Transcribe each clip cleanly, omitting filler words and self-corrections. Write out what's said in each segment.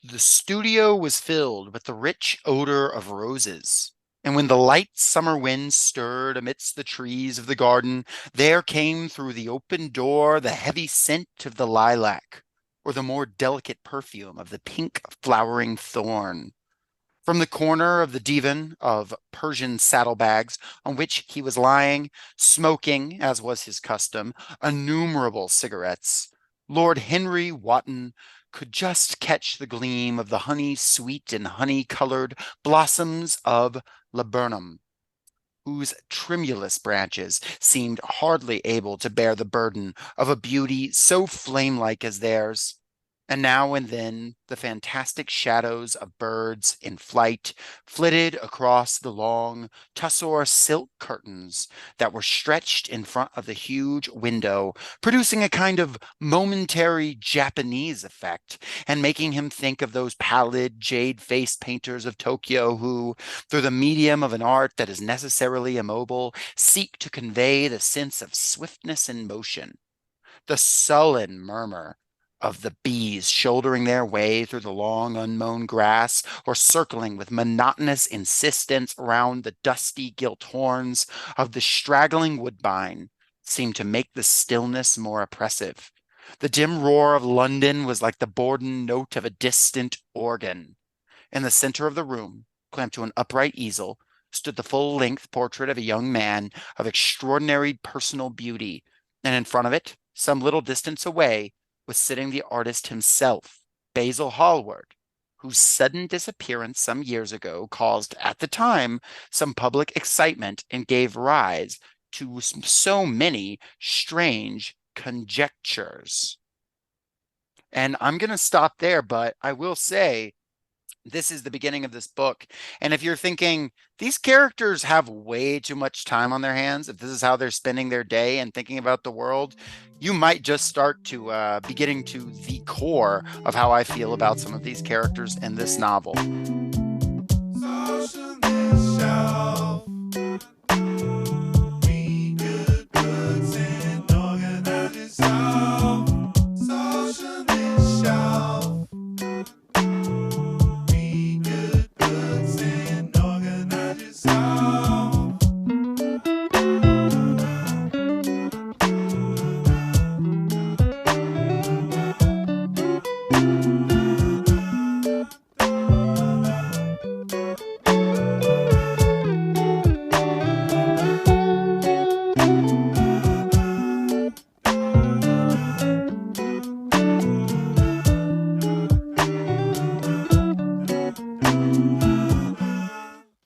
The studio was filled with the rich odor of roses. And when the light summer wind stirred amidst the trees of the garden, there came through the open door the heavy scent of the lilac, or the more delicate perfume of the pink flowering thorn. From the corner of the divan of Persian saddlebags on which he was lying, smoking, as was his custom, innumerable cigarettes, Lord Henry Wotton could just catch the gleam of the honey-sweet and honey-colored blossoms of laburnum, whose tremulous branches seemed hardly able to bear the burden of a beauty so flame-like as theirs. And now and then the fantastic shadows of birds in flight flitted across the long tussore silk curtains that were stretched in front of the huge window, producing a kind of momentary Japanese effect, and making him think of those pallid, jade-faced painters of Tokyo who, through the medium of an art that is necessarily immobile, seek to convey the sense of swiftness and motion. The sullen murmur of the bees shouldering their way through the long unmown grass, or circling with monotonous insistence round the dusty gilt horns of the straggling woodbine, seemed to make the stillness more oppressive. The dim roar of London was like the bourdon note of a distant organ. In the center of the room, clamped to an upright easel, stood the full-length portrait of a young man of extraordinary personal beauty, and in front of it, some little distance away, was sitting the artist himself, Basil Hallward, whose sudden disappearance some years ago caused, at the time, some public excitement and gave rise to so many strange conjectures. And I'm going to stop there, but I will say this is the beginning of this book. And if you're thinking these characters have way too much time on their hands, if this is how they're spending their day and thinking about the world, you might just start to be getting to the core of how I feel about some of these characters in this novel.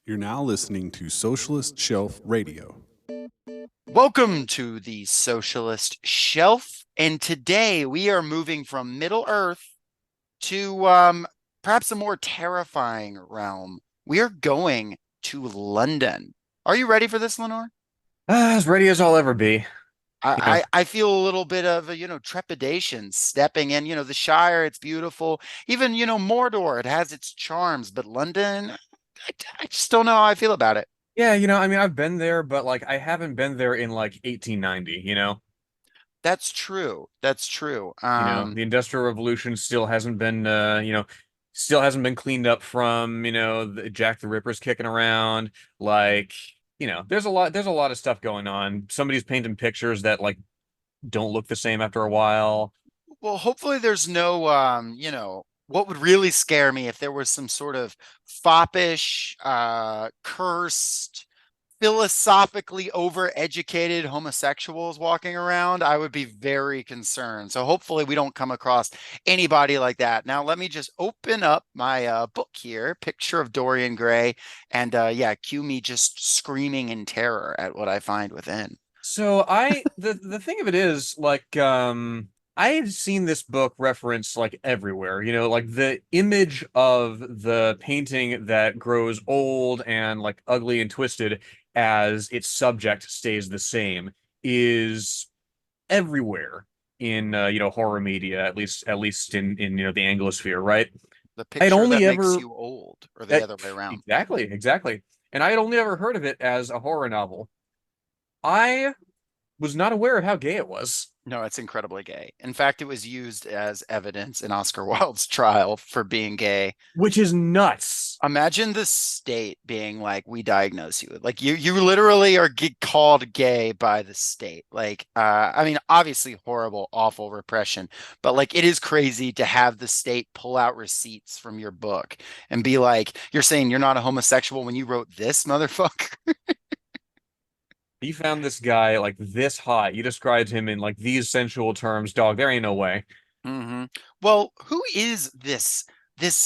You're now listening to Socialist Shelf Radio. Welcome to the Socialist Shelf. And today we are moving from Middle Earth to perhaps a more terrifying realm. We are going to London. Are you ready for this, Lenore? As ready as I'll ever be. You know, I feel a little bit of trepidation stepping in. The Shire, it's beautiful. Even Mordor, it has its charms, but London, I just don't know how I feel about it. yeah, I mean, I've been there, but like I haven't been there in like 1890, That's true. That's true. The Industrial Revolution still hasn't been still hasn't been cleaned up from, Jack the Ripper's kicking around. Like, there's a lot of stuff going on. Somebody's painting pictures that like don't look the same after a while. Well, hopefully there's no what would really scare me if there was some sort of foppish, cursed, philosophically overeducated homosexuals walking around. I would be very concerned. So hopefully we don't come across anybody like that. Now let me just open up my book here, Picture of Dorian Gray, and yeah, cue me just screaming in terror at what I find within. So the thing of it is like I had seen this book referenced like everywhere, like the image of the painting that grows old and like ugly and twisted as its subject stays the same is everywhere in horror media, at least in the Anglosphere, right? The I'd picture only that makes ever you old, or the that other way around. exactly. And I had only ever heard of it as a horror novel. I was not aware of how gay it was. No, it's incredibly gay. In fact, it was used as evidence in Oscar Wilde's trial for being gay. Which is nuts. Imagine the state being like, we diagnose you. Like you literally are called gay by the state. Like, I mean, obviously horrible, awful repression, but like it is crazy to have the state pull out receipts from your book and be like, you're saying you're not a homosexual when you wrote this, motherfucker. You found this guy like this hot. You described him in like these sensual terms, dog. There ain't no way. Hmm. Well, who is this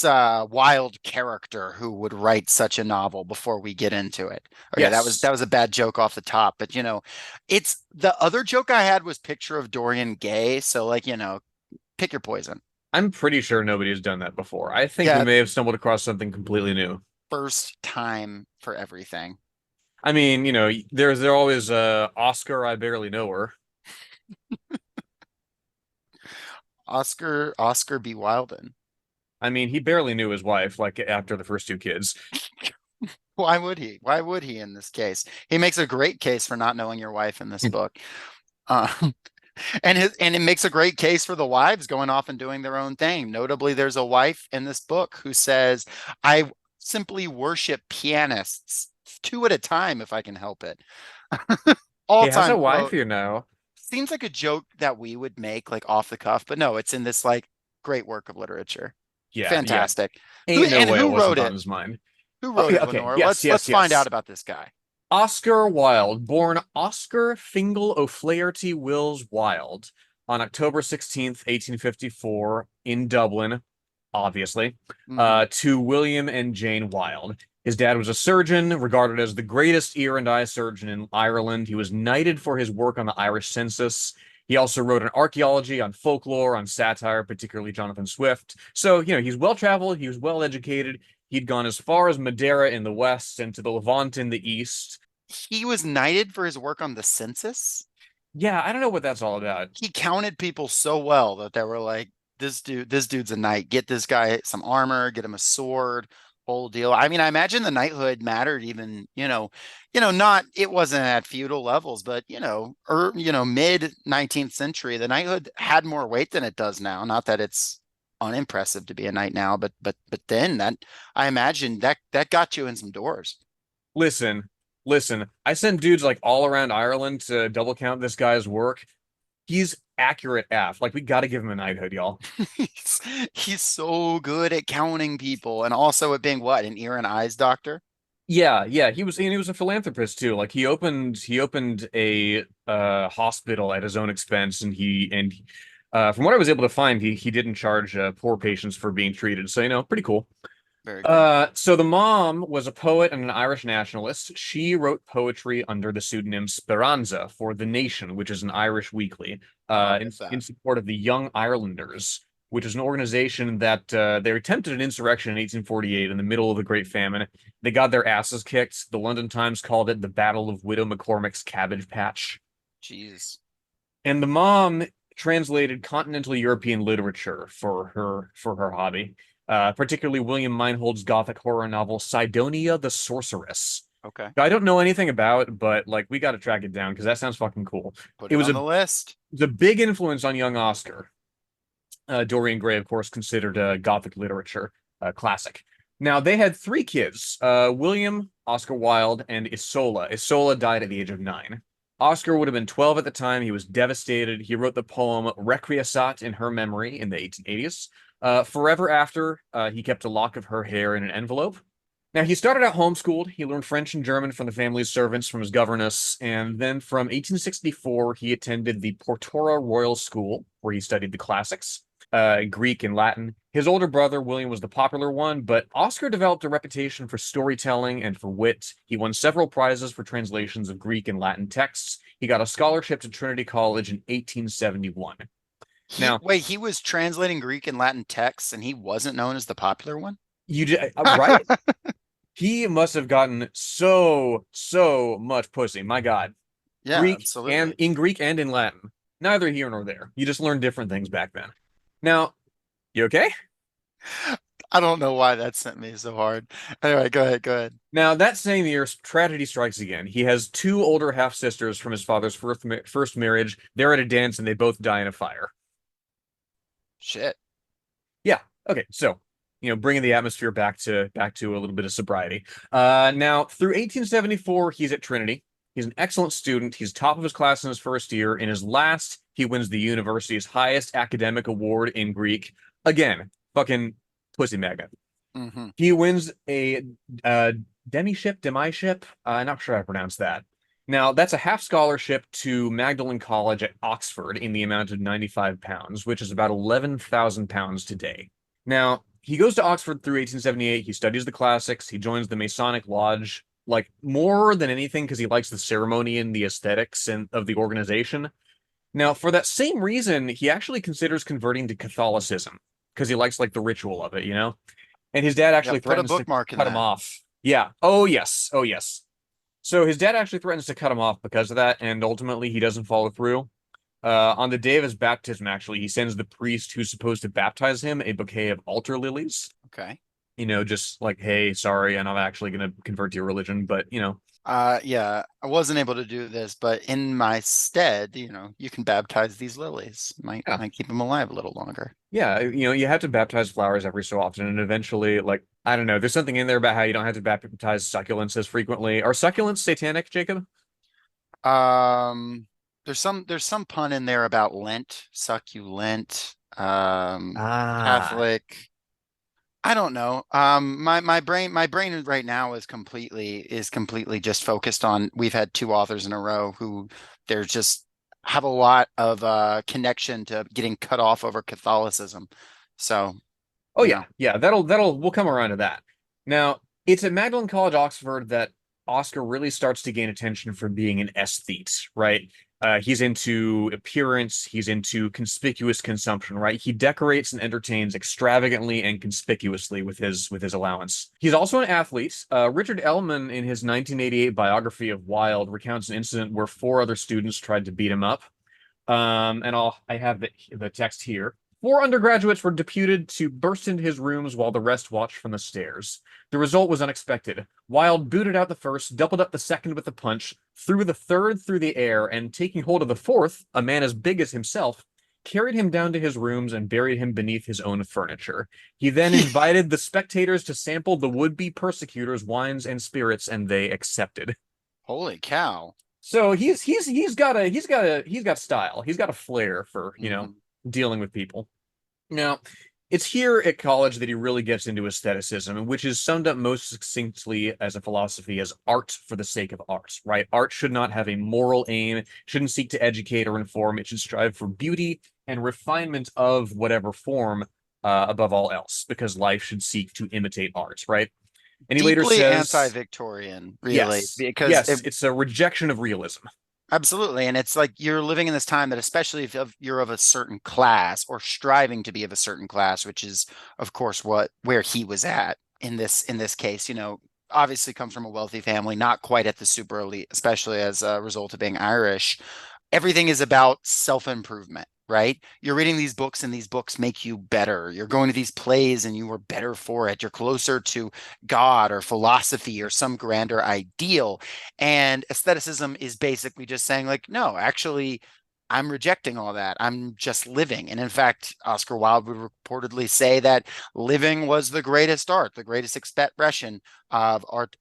wild character who would write such a novel before we get into it? Okay, that Yes, was a bad joke off the top, but it's the other joke I had was Picture of Dorian Gay, so like, pick your poison. I'm pretty sure nobody has done that before. I think we Yeah, may have stumbled across something completely new. first time for everything. I mean, there always Oscar, I barely know her. Oscar B. Wilden. I mean, he barely knew his wife, like after the first two kids. Why would he? Why would he in this case? He makes a great case for not knowing your wife in this book. Um, and it makes a great case for the wives going off and doing their own thing. Notably, there's a wife in this book who says, I simply worship pianists two at a time if I can help it. He has a All-time wife, quote. you know. Seems like a joke that we would make like off the cuff, but no, it's in this like great work of literature. Yeah, yeah. Fantastic. Ain't no way it Who wrote wasn't on it? his mind. Who wrote Okay, it, okay. Lenore? Yes, Let's yes, find out yes. about this guy. Oscar Wilde, born Oscar Fingal O'Flaherty Wills Wilde on October 16th, 1854, in Dublin, obviously, Hmm. to William and Jane Wilde. His dad was a surgeon, regarded as the greatest ear and eye surgeon in Ireland. He was knighted for his work on the Irish census. He also wrote an archaeology, on folklore, on satire, particularly Jonathan Swift. So, he's well traveled, he was well educated. He'd gone as far as Madeira in the west and to the Levant in the east. He was knighted for his work on the census. Yeah, I don't know what that's all about. He counted people so well that they were like, this dude's a knight. Get this guy some armor, get him a sword, whole deal. I mean, I imagine the knighthood mattered even, not it wasn't at feudal levels, but mid 19th century, the knighthood had more weight than it does now. Not that it's unimpressive to be a knight now, but then that I imagine that got you in some doors. Listen, listen. I sent dudes like all around Ireland to double count this guy's work. He's accurate AF. Like we got to give him a knighthood, y'all. He's, he's so good at counting people and also at being what, an ear and eyes doctor? Yeah, yeah. He was a philanthropist too. Like he opened a hospital at his own expense, and from what I was able to find, he didn't charge poor patients for being treated. So pretty cool. Very cool. So the mom was a poet and an Irish nationalist. She wrote poetry under the pseudonym Speranza for The Nation, which is an Irish weekly, Oh, I in, get that. in support of the Young Irelanders, which is an organization that they attempted an insurrection in 1848 in the middle of the Great Famine. They got their asses kicked. The London Times called it the Battle of Widow McCormick's Cabbage Patch. Jeez. And the mom translated continental European literature for her hobby, particularly William Meinhold's Gothic horror novel Sidonia the Sorceress. Okay. I don't know anything about, but like we got to track it down because that sounds fucking cool. Put It it was on a the list. it was a big influence on young Oscar. Dorian Gray, of course, considered Gothic literature classic. Now they had three kids: William, Oscar Wilde, and Isola. Isola died at the age of 9. Oscar would have been 12 at the time. He was devastated. He wrote the poem Requiescat in her memory in the 1880s. Forever after, he kept a lock of her hair in an envelope. Now, he started out homeschooled. He learned French and German from the family's servants, from his governess, and then from 1864, he attended the Portora Royal School, where he studied the classics, Greek and Latin. His older brother, William, was the popular one, but Oscar developed a reputation for storytelling and for wit. He won several prizes for translations of Greek and Latin texts. He got a scholarship to Trinity College in 1871. Now, He was translating Greek and Latin texts and he wasn't known as the popular one? right? He must have gotten so much pussy. My God. Yeah, absolutely. In Greek and in Latin. Neither here nor there. You just learned different things back then. Now, you okay? I don't know why that sent me so hard. Anyway, go ahead, go ahead. Now, that same year, tragedy strikes again. He has two older half sisters from his father's first marriage. They're at a dance and they both die in a fire. Shit. Yeah. Okay. So, bringing the atmosphere back to a little bit of sobriety. Now through 1874, he's at Trinity. He's an excellent student. He's top of his class in his first year. In his last, he wins the university's highest academic award in Greek. Again, fucking pussy magnet. Hmm. He wins a demiship. I'm not sure how to pronounce that. Now, that's a half scholarship to Magdalen College at Oxford in the amount of £95, which is about £11,000 today. Now, he goes to Oxford through 1878. He studies the classics. He joins the Masonic Lodge, like more than anything because he likes the ceremony and the aesthetics and of the organization. Now, for that same reason, he actually considers converting to Catholicism because he likes like the ritual of it. And his dad Yeah, actually put a threatens to bookmark in cut him that. off. Yeah. Oh, yes. Oh, yes. So his dad actually threatens to cut him off because of that, and ultimately he doesn't follow through. On the day of his baptism, actually, he sends the priest who's supposed to baptize him a bouquet of altar lilies. Okay. Just like, hey, sorry, I'm not actually going to convert to your religion, but Yeah, I wasn't able to do this, but in my stead, you can baptize these lilies. Might yeah, might keep them alive a little longer. yeah, you have to baptize flowers every so often, and eventually, like, I don't know, there's something in there about how you don't have to baptize succulents as frequently. Are succulents satanic, Jacob? Um, there's some pun in there about Lent, succulent, Ah. Catholic. I don't know. My brain right now is completely just focused on we've had two authors in a row who they're just have a lot of connection to getting cut off over Catholicism. So, Oh you yeah, know, yeah. We'll come around to that. Now, it's at Magdalen College, Oxford, that Oscar really starts to gain attention for being an aesthete, right? He's into appearance, he's into conspicuous consumption, right? He decorates and entertains extravagantly and conspicuously with his allowance. He's also an athlete. Richard Ellman, in his 1988 biography of Wilde, recounts an incident where four other students tried to beat him up. And I have the text here. Four undergraduates were deputed to burst into his rooms while the rest watched from the stairs. The result was unexpected. Wilde booted out the first, doubled up the second with a punch, threw the third through the air, and taking hold of the fourth, a man as big as himself, carried him down to his rooms and buried him beneath his own furniture. He then invited the spectators to sample the would-be persecutors' wines and spirits, and they accepted. holy cow. So he's got style. He's got a flair for, Hmm. dealing with people. Now, it's here at college that he really gets into aestheticism, which is summed up most succinctly as a philosophy as art for the sake of art, right? Art should not have a moral aim, shouldn't seek to educate or inform. It should strive for beauty and refinement of whatever form, above all else, because life should seek to imitate art, right? And he later Deeply says, anti-Victorian, really, yes, because yes, it's a rejection of realism. absolutely. And it's like you're living in this time that, especially if you're of a certain class or striving to be of a certain class, which is, of course, where he was at in this case, obviously comes from a wealthy family, not quite at the super elite, especially as a result of being Irish. Everything is about self-improvement, right? You're reading these books and these books make you better. You're going to these plays and you are better for it. You're closer to God or philosophy or some grander ideal. And aestheticism is basically just saying, like, no, actually, I'm rejecting all that. I'm just living. And in fact, Oscar Wilde would reportedly say that living was the greatest art, the greatest expression of art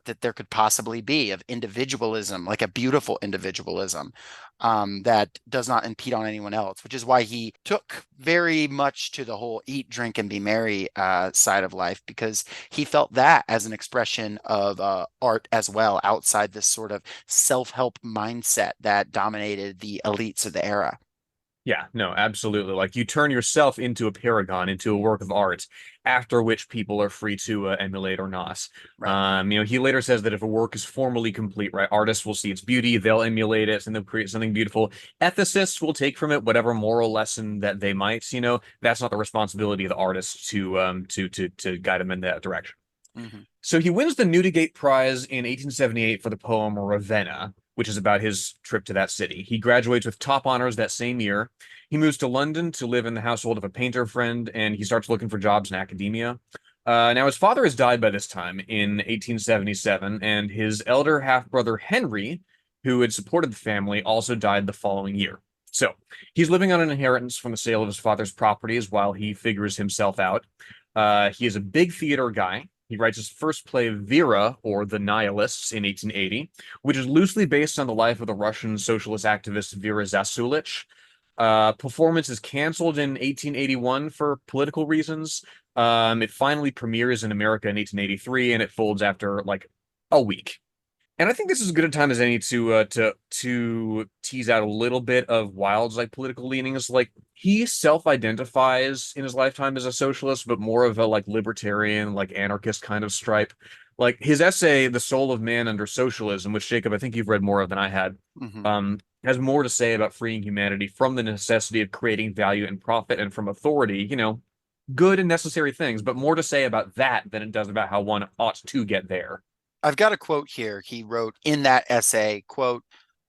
that there could possibly be, of individualism, like a beautiful individualism that does not impede on anyone else, which is why he took very much to the whole eat, drink, and be merry side of life, because he felt that as an expression of art as well, outside this sort of self-help mindset that dominated the elites of the era. Yeah, no, absolutely. Like you turn yourself into a paragon, into a work of art, after which people are free to emulate or not. Right. He later says that if a work is formally complete, right, artists will see its beauty, they'll emulate it, and they'll create something beautiful. Ethicists will take from it whatever moral lesson that they might. That's not the responsibility of the artist to guide them in that direction. Hmm. So he wins the Newdigate Prize in 1878 for the poem Ravenna. which is about his trip to that city. He graduates with top honors that same year. He moves to London to live in the household of a painter friend, and he starts looking for jobs in academia. Now, his father has died by this time in 1877, and his elder half-brother Henry, who had supported the family, also died the following year. So he's living on an inheritance from the sale of his father's properties while he figures himself out. He is a big theater guy. He writes his first play, Vera, or The Nihilists, in 1880, which is loosely based on the life of the Russian socialist activist Vera Zasulich. Performance is canceled in 1881 for political reasons. It finally premieres in America in 1883, and it folds after like a week. And I think this is as good a time as any to tease out a little bit of Wilde's like political leanings. Like he self-identifies in his lifetime as a socialist, but more of a like libertarian, like anarchist kind of stripe. Like his essay, "The Soul of Man Under Socialism," which Jacob, I think you've read more of than I had, Hmm. has more to say about freeing humanity from the necessity of creating value and profit and from authority, good and necessary things, but more to say about that than it does about how one ought to get there. I've got a quote here. He wrote in that essay, quote,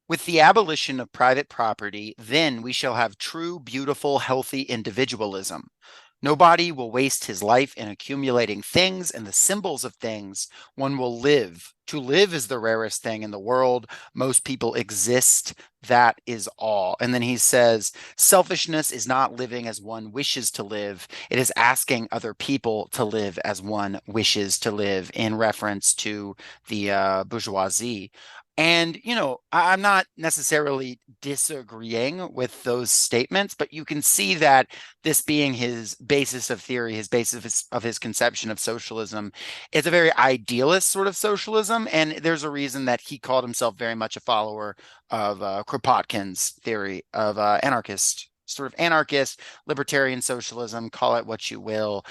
"With the abolition of private property, then we shall have true, beautiful, healthy individualism. Nobody will waste his life in accumulating things and the symbols of things. One will live. To live is the rarest thing in the world. Most people exist. That is all." And then he says, "Selfishness is not living as one wishes to live. It is asking other people to live as one wishes to live," in reference to the bourgeoisie. And, I'm not necessarily disagreeing with those statements, but you can see that this being his basis of theory, his basis of his conception of socialism, is a very idealist sort of socialism. And there's a reason that he called himself very much a follower of Kropotkin's theory of anarchist, libertarian socialism, call it what you will.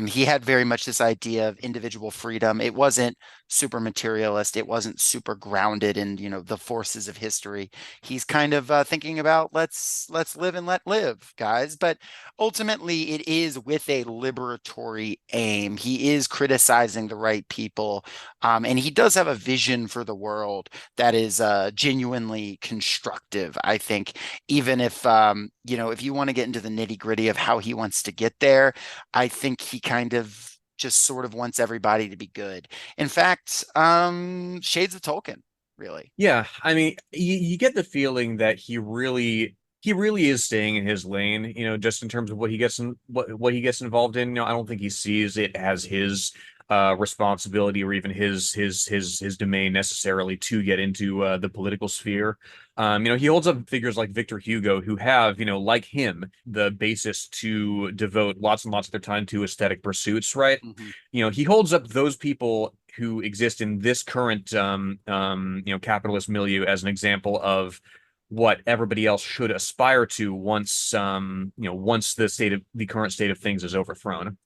He had very much this idea of individual freedom. It wasn't super materialist. It wasn't super grounded in, the forces of history. He's kind of thinking about let's live and let live, guys. But ultimately, it is with a liberatory aim. He is criticizing the right people, and he does have a vision for the world that is genuinely constructive. I think, even if if you want to get into the nitty gritty of how he wants to get there, I think he kind of just sort of wants everybody to be good. In fact, shades of Tolkien, really. Yeah, I mean, you get the feeling that he really is staying in his lane, just in terms of what he gets involved in. I don't think he sees it as his responsibility or even his domain necessarily to get into the political sphere. He holds up figures like Victor Hugo who have, like him, the basis to devote lots and lots of their time to aesthetic pursuits, right? Mhm. He holds up those people who exist in this current capitalist milieu as an example of what everybody else should aspire to once the current state of things is overthrown.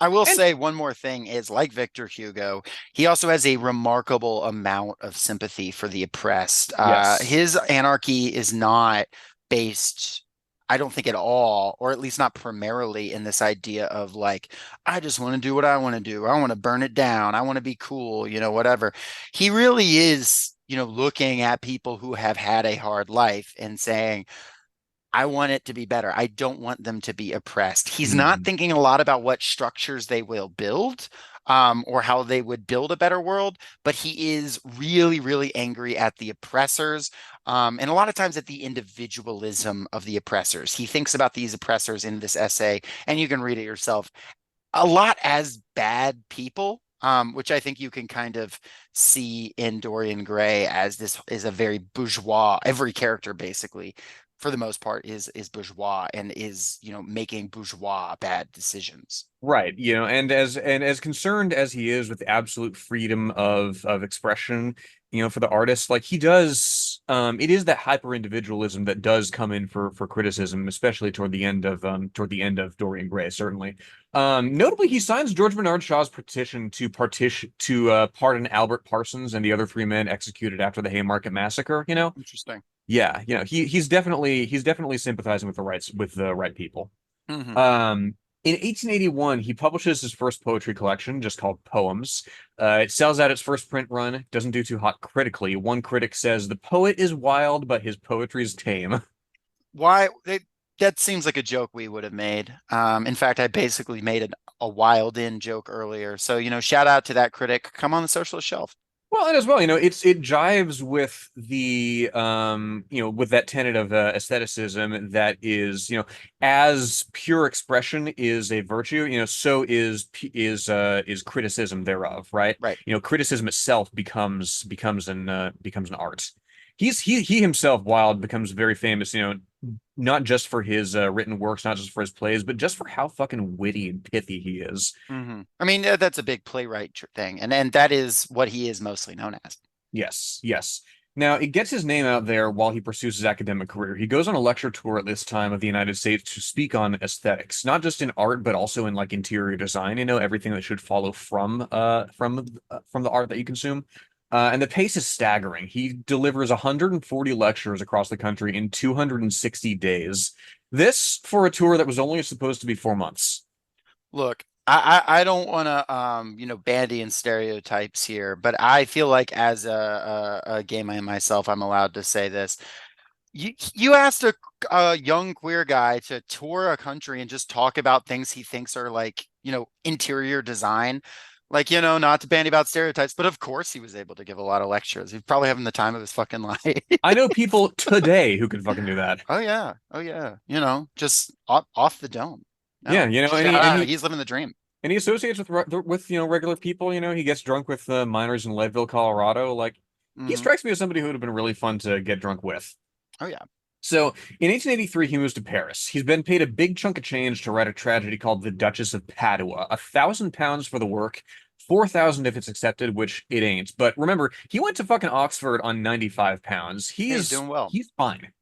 I will And say one more thing is, like Victor Hugo, he also has a remarkable amount of sympathy for the oppressed. yes. His anarchy is not based, I don't think, at all, or at least not primarily, in this idea of like, I just want to do what I want to do. I want to burn it down. I want to be cool, whatever. He really is, looking at people who have had a hard life and saying, I want it to be better. I don't want them to be oppressed. He's not Mhm. thinking a lot about what structures they will build, or how they would build a better world, but he is really, really angry at the oppressors, and a lot of times at the individualism of the oppressors. He thinks about these oppressors in this essay, and you can read it yourself, a lot as bad people. Which I think you can kind of see in Dorian Gray, as this is a very bourgeois. Every character, basically, for the most part, is bourgeois and is, making bourgeois bad decisions. Right, and as concerned as he is with absolute freedom of expression, for the artist, like he does, it is that hyper individualism that does come in for criticism, especially toward the end of Dorian Gray, certainly. Notably, he signs George Bernard Shaw's petition to pardon Albert Parsons and the other three men executed after the Haymarket massacre. Interesting. Yeah, he's definitely sympathizing with the right people. Hmm. Um, In 1881, he publishes his first poetry collection, just called Poems. It sells out its first print run, doesn't do too hot critically. One critic says the poet is wild, but his poetry's tame. Why that seems like a joke we would have made. In fact, I basically made a wild in joke earlier. So, shout out to that critic. Come on the socialist shelf. Well, and as well, it jives with the with that tenet of aestheticism that is, as pure expression is a virtue, so is criticism thereof, right? Right. Criticism itself becomes an art. He himself, Wilde, becomes very famous, not just for his written works, not just for his plays, but just for how fucking witty and pithy he is. I mean, that's a big playwright thing, and that is what he is mostly known as. Yes, yes. Now, it gets his name out there while he pursues his academic career. He goes on a lecture tour at this time of the United States to speak on aesthetics, not just in art, but also in like interior design, everything that should follow from the art that you consume. And the pace is staggering. He delivers 140 lectures across the country in 260 days. This for a tour that was only supposed to be 4 months. Look, I don't want to bandy in stereotypes here, but I feel like as a gay man myself, I'm allowed to say this. You asked a young queer guy to tour a country and just talk about things he thinks are like, interior design. Like, not to bandy about stereotypes, but of course he was able to give a lot of lectures. He's probably having the time of his fucking life. I know people today who can fucking do that. Oh yeah. Oh yeah. Just off the dome. Yeah, No, he's living the dream. and he associates with regular people. He gets drunk with minors in Leadville, Colorado. Like he Hmm. strikes me as somebody who would have been really fun to get drunk with. Oh yeah. So in 1883, he moves to Paris. He's been paid a big chunk of change to write a tragedy called The Duchess of Padua. £1,000 for the work, 4,000 if it's accepted, which it ain't. But remember, he went to fucking Oxford on 95 pounds. He's doing well. He's fine.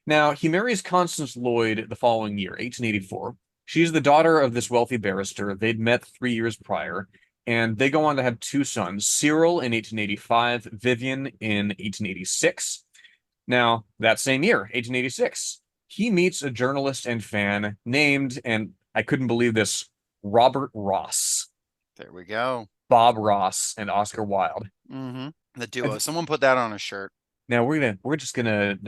Now he marries Constance Lloyd the following year, 1884. She's the daughter of this wealthy barrister. They'd met 3 years prior, and they go on to have two sons, Cyril in 1885, Vivian in 1886. Now, that same year, 1886, he meets a journalist and fan named, and I couldn't believe this, Robert Ross. There we go. Bob Ross and Oscar Wilde. The duo. Someone put that on a shirt. Now we're just gonna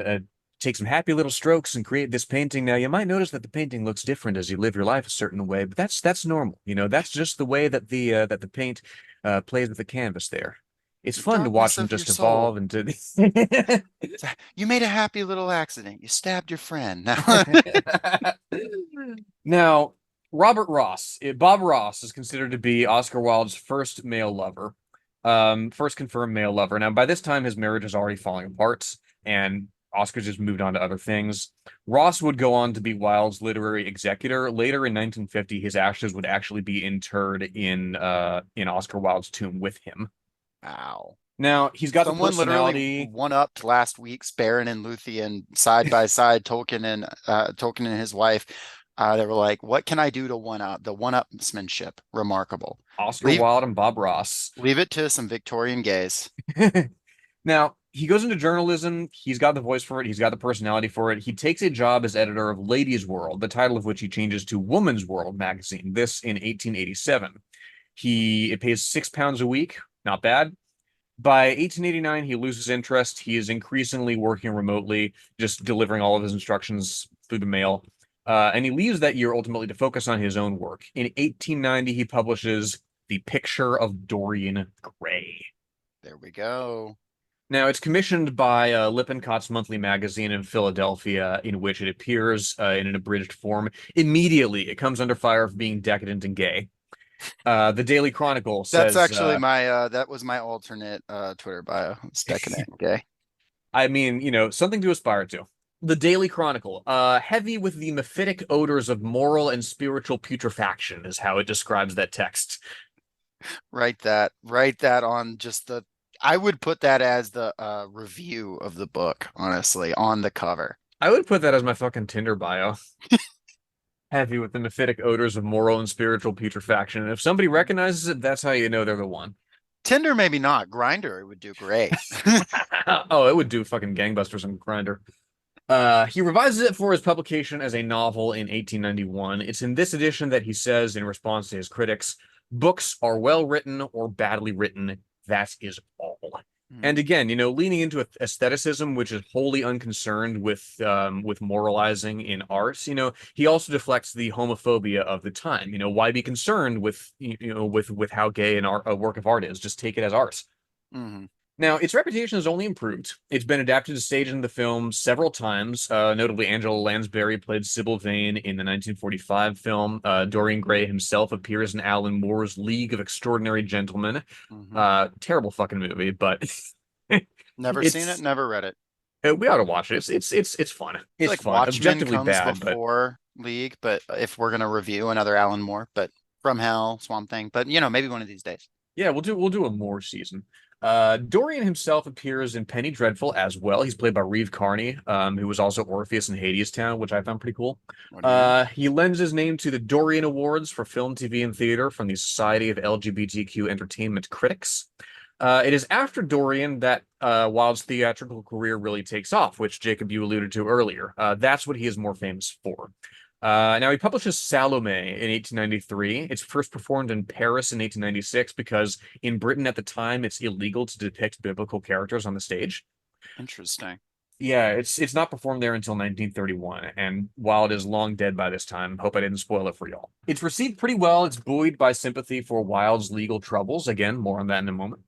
take some happy little strokes and create this painting. Now you might notice that the painting looks different as you live your life a certain way, but that's normal. That's just the way that the paint plays with the canvas there. It's fun to watch them just evolve into. You made a happy little accident. You stabbed your friend. Now, Bob Ross is considered to be Oscar Wilde's first male lover, first confirmed male lover. Now, by this time, his marriage is already falling apart, and Oscar's just moved on to other things. Ross would go on to be Wilde's literary executor. Later in 1950, his ashes would actually be interred in Oscar Wilde's tomb with him. Wow. Now, he's got Someone the personality. Literally one-upped last week's Barron and Luthien side by side, Tolkien and his wife. They were like, what can I do to one-up? The one-upsmanship. Remarkable. Oscar Wilde and Bob Ross. Leave it to some Victorian gays. Now, he goes into journalism. He's got the voice for it. He's got the personality for it. He takes a job as editor of Ladies' World, the title of which he changes to Woman's World magazine, this in 1887. It pays £6 a week. Not bad. By 1889, he loses interest. He is increasingly working remotely, just delivering all of his instructions through the mail. And he leaves that year ultimately to focus on his own work. In 1890, he publishes The Picture of Dorian Gray. There we go. Now, it's commissioned by Lippincott's monthly magazine in Philadelphia, in which it appears in an abridged form. Immediately, it comes under fire for being decadent and gay. The Daily Chronicle says... That's actually that was my alternate Twitter bio. It's decadent and gay. I mean, something to aspire to. The Daily Chronicle, heavy with the mephitic odors of moral and spiritual putrefaction is how it describes that text. Write that on just I would put that as the review of the book, honestly, on the cover. I would put that as my fucking Tinder bio. Heavy with the mephitic odors of moral and spiritual putrefaction. And if somebody recognizes it, that's how you know they're the one. Tinder, maybe not. Grindr, it would do great. Oh, it would do fucking gangbusters on Grindr. He revises it for his publication as a novel in 1891. It's in this edition that he says, in response to his critics, books are well written or badly written. That is all. And Mm. again, leaning into aestheticism, which is wholly unconcerned with moralizing in art. He also deflects the homophobia of the time. Why be concerned with how gay a work of art is? Just take it as art. Mhm. Now, its reputation has only improved. It's been adapted to stage in the film several times. Notably, Angela Lansbury played Sybil Vane in the 1945 film. Dorian Gray himself appears in Alan Moore's League of Extraordinary Gentlemen. Mhm. Terrible fucking movie, but Never seen it, it's never read it. we ought to watch it. It's fun. I feel It's like fun. Watchmen Objectively comes bad, but before League, but if we're gonna review another Alan Moore, but From Hell, Swamp Thing, but maybe one of these days. yeah, we'll do a Moore season. Dorian himself appears in Penny Dreadful as well. He's played by Reeve Carney, who was also Orpheus in Hadestown, which I found pretty cool. What do you mean? He lends his name to the Dorian Awards for Film, TV, and Theater from the Society of LGBTQ Entertainment Critics. It is after Dorian that Wilde's theatrical career really takes off, which Jacob, you alluded to earlier. That's what he is more famous for. Now, he publishes Salome in 1893. It's first performed in Paris in 1896 because in Britain at the time, it's illegal to depict biblical characters on the stage. Interesting. Yeah, it's not performed there until 1931, and Wilde is long dead by this time. Hope I didn't spoil it for y'all. It's received pretty well. It's buoyed by sympathy for Wilde's legal troubles. Again, more on that in a moment.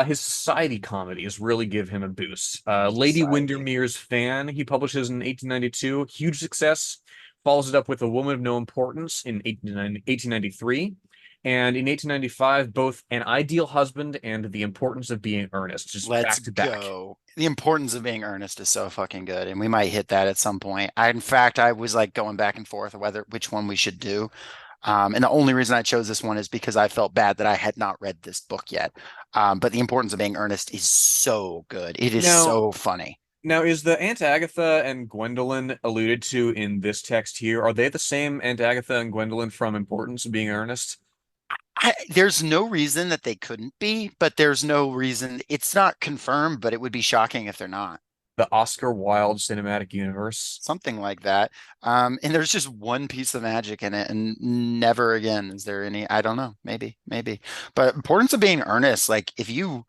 His society comedies really give him a boost. Lady Society. Windermere's Fan, he publishes in 1892, huge success. Follows it up with A Woman of No Importance in 1893. And in 1895, both An Ideal Husband and The Importance of Being Earnest, just Let's back to back. go. The importance of being earnest is so fucking good, and we might hit that at some point. In fact, I was like going back and forth whether which one we should do. And the only reason I chose this one is because I felt bad that I had not read this book yet. But the importance of being earnest is so good. It is Now, so funny. now, is the Aunt Agatha and Gwendolyn alluded to in this text here? Are they the same Aunt Agatha and Gwendolyn from Importance of Being Earnest? There's no reason that they couldn't be, but there's no reason. It's not confirmed, but it would be shocking if they're not. The Oscar Wilde cinematic universe? Something like that. And there's just one piece of magic in it, and never again is there any. I don't know. Maybe. But importance of being earnest, like if you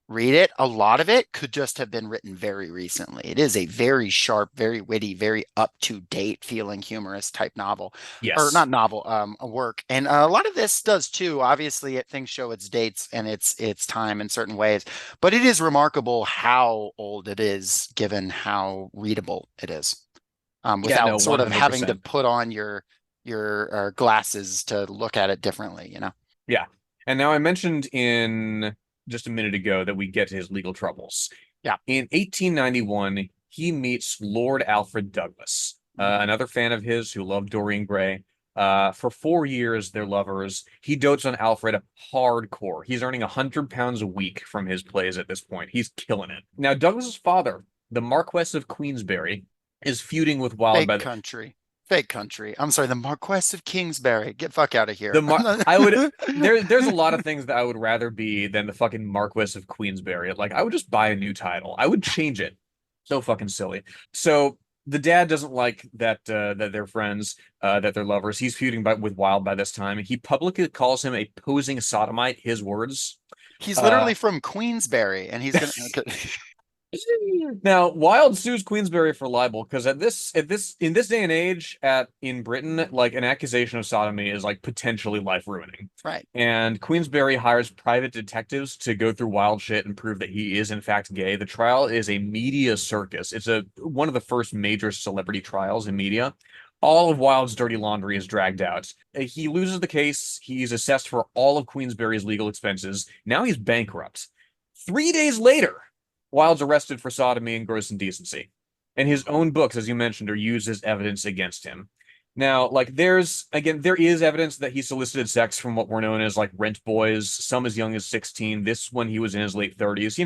read it, a lot of it could just have been written very recently. It is a very sharp, very witty, very up to date feeling humorous type novel, or Yes. not novel, a work. And a lot of this does too. Obviously, things show its dates and its time in certain ways, but it is remarkable how old it is, given how readable it is, Yeah, no, without sort of having to 100%. put on your glasses to look at it differently. Yeah. And now I mentioned in just a minute ago that we get to his legal troubles. Yeah. In 1891, he meets Lord Alfred Douglas, another fan of his who loved Dorian Gray. For 4 years, they're lovers. He dotes on Alfred hardcore. He's earning £100 a week from his plays at this point. He's killing it. Now, Douglas's father, the Marquess of Queensberry, is feuding with Wilde Fake by country. Fake country. I'm sorry, the Marquess of Kingsbury. Get fuck out of the here. Mar I would there's a lot of things that I would rather be than the fucking Marquess of Queensberry. Like I would just buy a new title. I would change it. So fucking silly. So the dad doesn't like that they're friends, that they're lovers. He's feuding with Wilde by this time. He publicly calls him a posing sodomite, his words. He's Uh literally from Queensberry, and he's gonna. Okay. Now, Wilde sues Queensberry for libel because in this day and age in Britain, like an accusation of sodomy is like potentially life ruining. Right. And Queensberry hires private detectives to go through Wilde shit and prove that he is in fact gay. The trial is a media circus. It's one of the first major celebrity trials in media. All of Wilde's dirty laundry is dragged out. He loses the case. He's assessed for all of Queensberry's legal expenses. Now he's bankrupt. 3 days later, Wilde's arrested for sodomy and gross indecency. And his own books, as you mentioned, are used as evidence against him. Now, like, there is evidence that he solicited sex from what were known as like rent boys, some as young as 16. This when he was in his late 30s.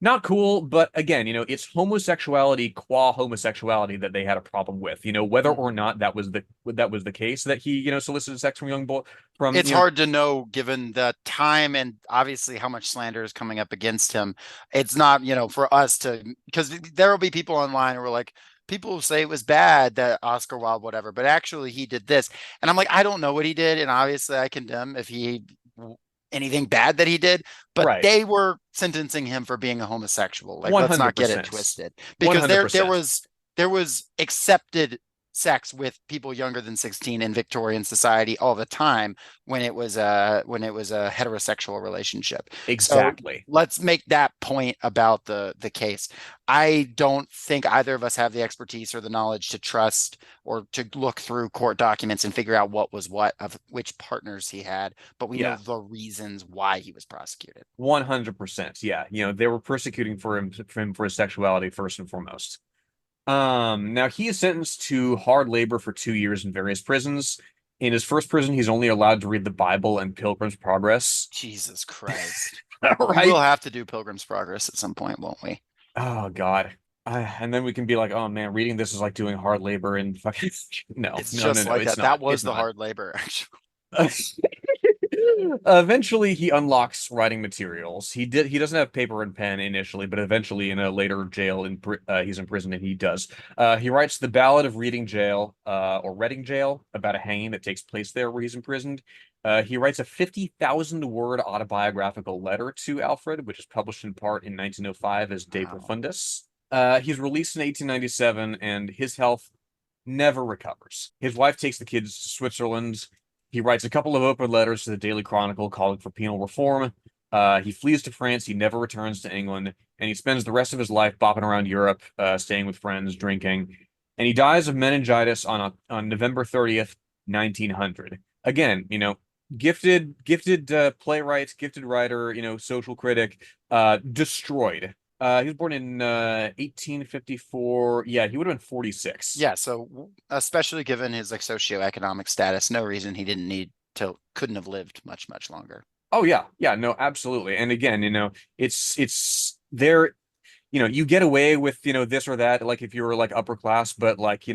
Not cool, but again, it's homosexuality qua homosexuality that they had a problem with. Whether or Mhm. not that was the case that he, solicited sex from young boy from, It's hard to know given the time and obviously how much slander is coming up against him. It's not, for us to, because there will be people online who are like, people say it was bad that Oscar Wilde, whatever, but actually he did this. And I'm like, I don't know what he did. And obviously I condemn if he, anything bad that he did, but right. they were sentencing him for being a homosexual. Like, let's not get it 100%. twisted because there 100%. was accepted sex with people younger than 16 in Victorian society all the time when it was a heterosexual relationship. So Exactly. let's make that point about the case. I don't think either of us have the expertise or the knowledge to trust or to look through court documents and figure out what was what of which partners he had, but we know Yeah. the reasons why he was prosecuted. 100%. Yeah. They were persecuting for him for his sexuality first and foremost. Now he is sentenced to hard labor for 2 years in various prisons. In his first prison, he's only allowed to read the Bible and Pilgrim's Progress. Jesus Christ. We will Right? have to do Pilgrim's Progress at some point, won't we? Oh God. And then we can be like, oh man, reading this is like doing hard labor and fucking no, It's no, no, just no, like it's that. That not. was It's the not. hard labor, actually. Eventually, he unlocks writing materials. He doesn't have paper and pen initially, but eventually, in a later jail, he's in prison, and he does. He writes the Ballad of Reading Jail, or Reading Jail, about a hanging that takes place there where he's imprisoned. He writes a 50,000-word autobiographical letter to Alfred, which is published in part in 1905 as De Wow. Profundis. He's released in 1897, and his health never recovers. His wife takes the kids to Switzerland. He writes a couple of open letters to the Daily Chronicle calling for penal reform. He flees to France. He never returns to England, and he spends the rest of his life bopping around Europe, staying with friends, drinking. And he dies of meningitis on November 30th, 1900. Again, gifted playwright, gifted writer, social critic, destroyed. He was born in 1854. Yeah, he would have been 46. Yeah, so especially given his like socioeconomic status, no reason he didn't need to couldn't have lived much, much longer. Oh yeah, yeah, no, absolutely. And again, it's there, you get away with, this or that, like if you were like upper class, but like,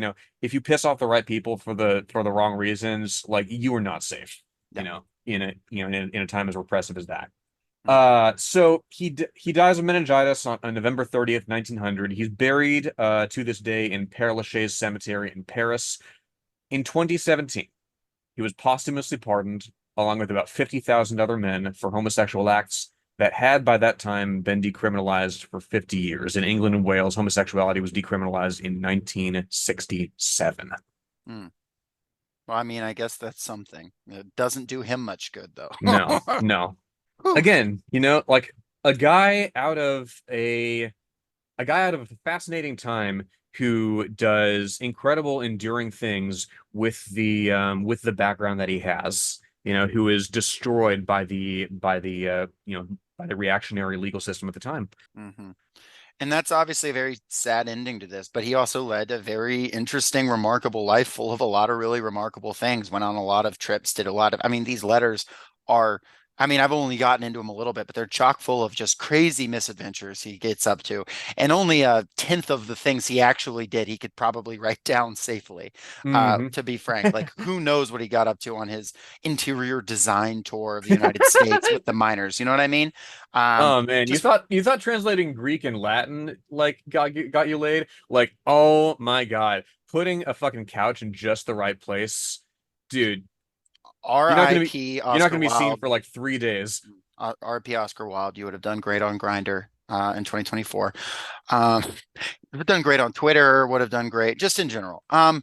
if you piss off the right people for the wrong reasons, like you are not safe, Yeah. in a time as repressive as that. Mm. So he dies of meningitis on November 30th, 1900. He's buried to this day in Père Lachaise Cemetery in Paris. In 2017, he was posthumously pardoned, along with about 50,000 other men, for homosexual acts that had by that time been decriminalized for 50 years. In England and Wales, homosexuality was decriminalized in 1967. Mm. Well, I mean, I guess that's something. It doesn't do him much good, though. No, no. Whew. Again, like a guy out of a fascinating time who does incredible, enduring things with the background that he has. Who is destroyed by the reactionary legal system at the time. Mhm. And that's obviously a very sad ending to this, but he also led a very interesting, remarkable life full of a lot of really remarkable things, went on a lot of trips, did a lot of, I mean, these letters are, I mean, I've only gotten into them a little bit, but they're chock full of just crazy misadventures he gets up to. And only a tenth of the things he actually did, he could probably write down safely. Hmm. To be frank, like who knows what he got up to on his interior design tour of the United States with the miners. You know what I mean? Oh man, you Just thought you thought translating Greek and Latin like got you laid? Like, oh my God, putting a fucking couch in just the right place, dude. You're not gonna be R.I.P. you're not Oscar gonna be seen Wilde. for like 3 days. R.I.P. Oscar Wilde. You would have done great on Grinder in 2024. Um, would have done great on Twitter. Would have done great just in general. Hmm.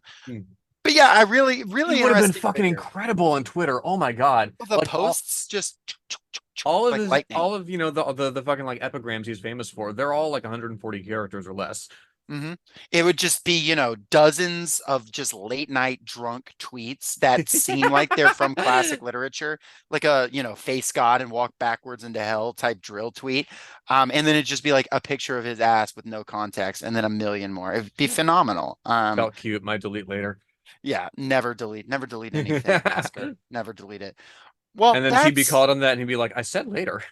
But yeah, I really, He really would have been interesting fucking figure. incredible on Twitter. Oh my God. The Like all posts just all of like his lightning. all of the fucking like epigrams he's famous for, they're all like 140 characters or less. Hmm. It would just be, dozens of just late night drunk tweets that seem like they're from classic literature, like a, face God and walk backwards into hell type drill tweet. And then it'd just be like a picture of his ass with no context and then a million more. It'd be phenomenal. Felt cute, might delete later. Yeah, never delete anything, Oscar. And Never delete it. Well, then he'd be that's called on that and he'd be like, I said later.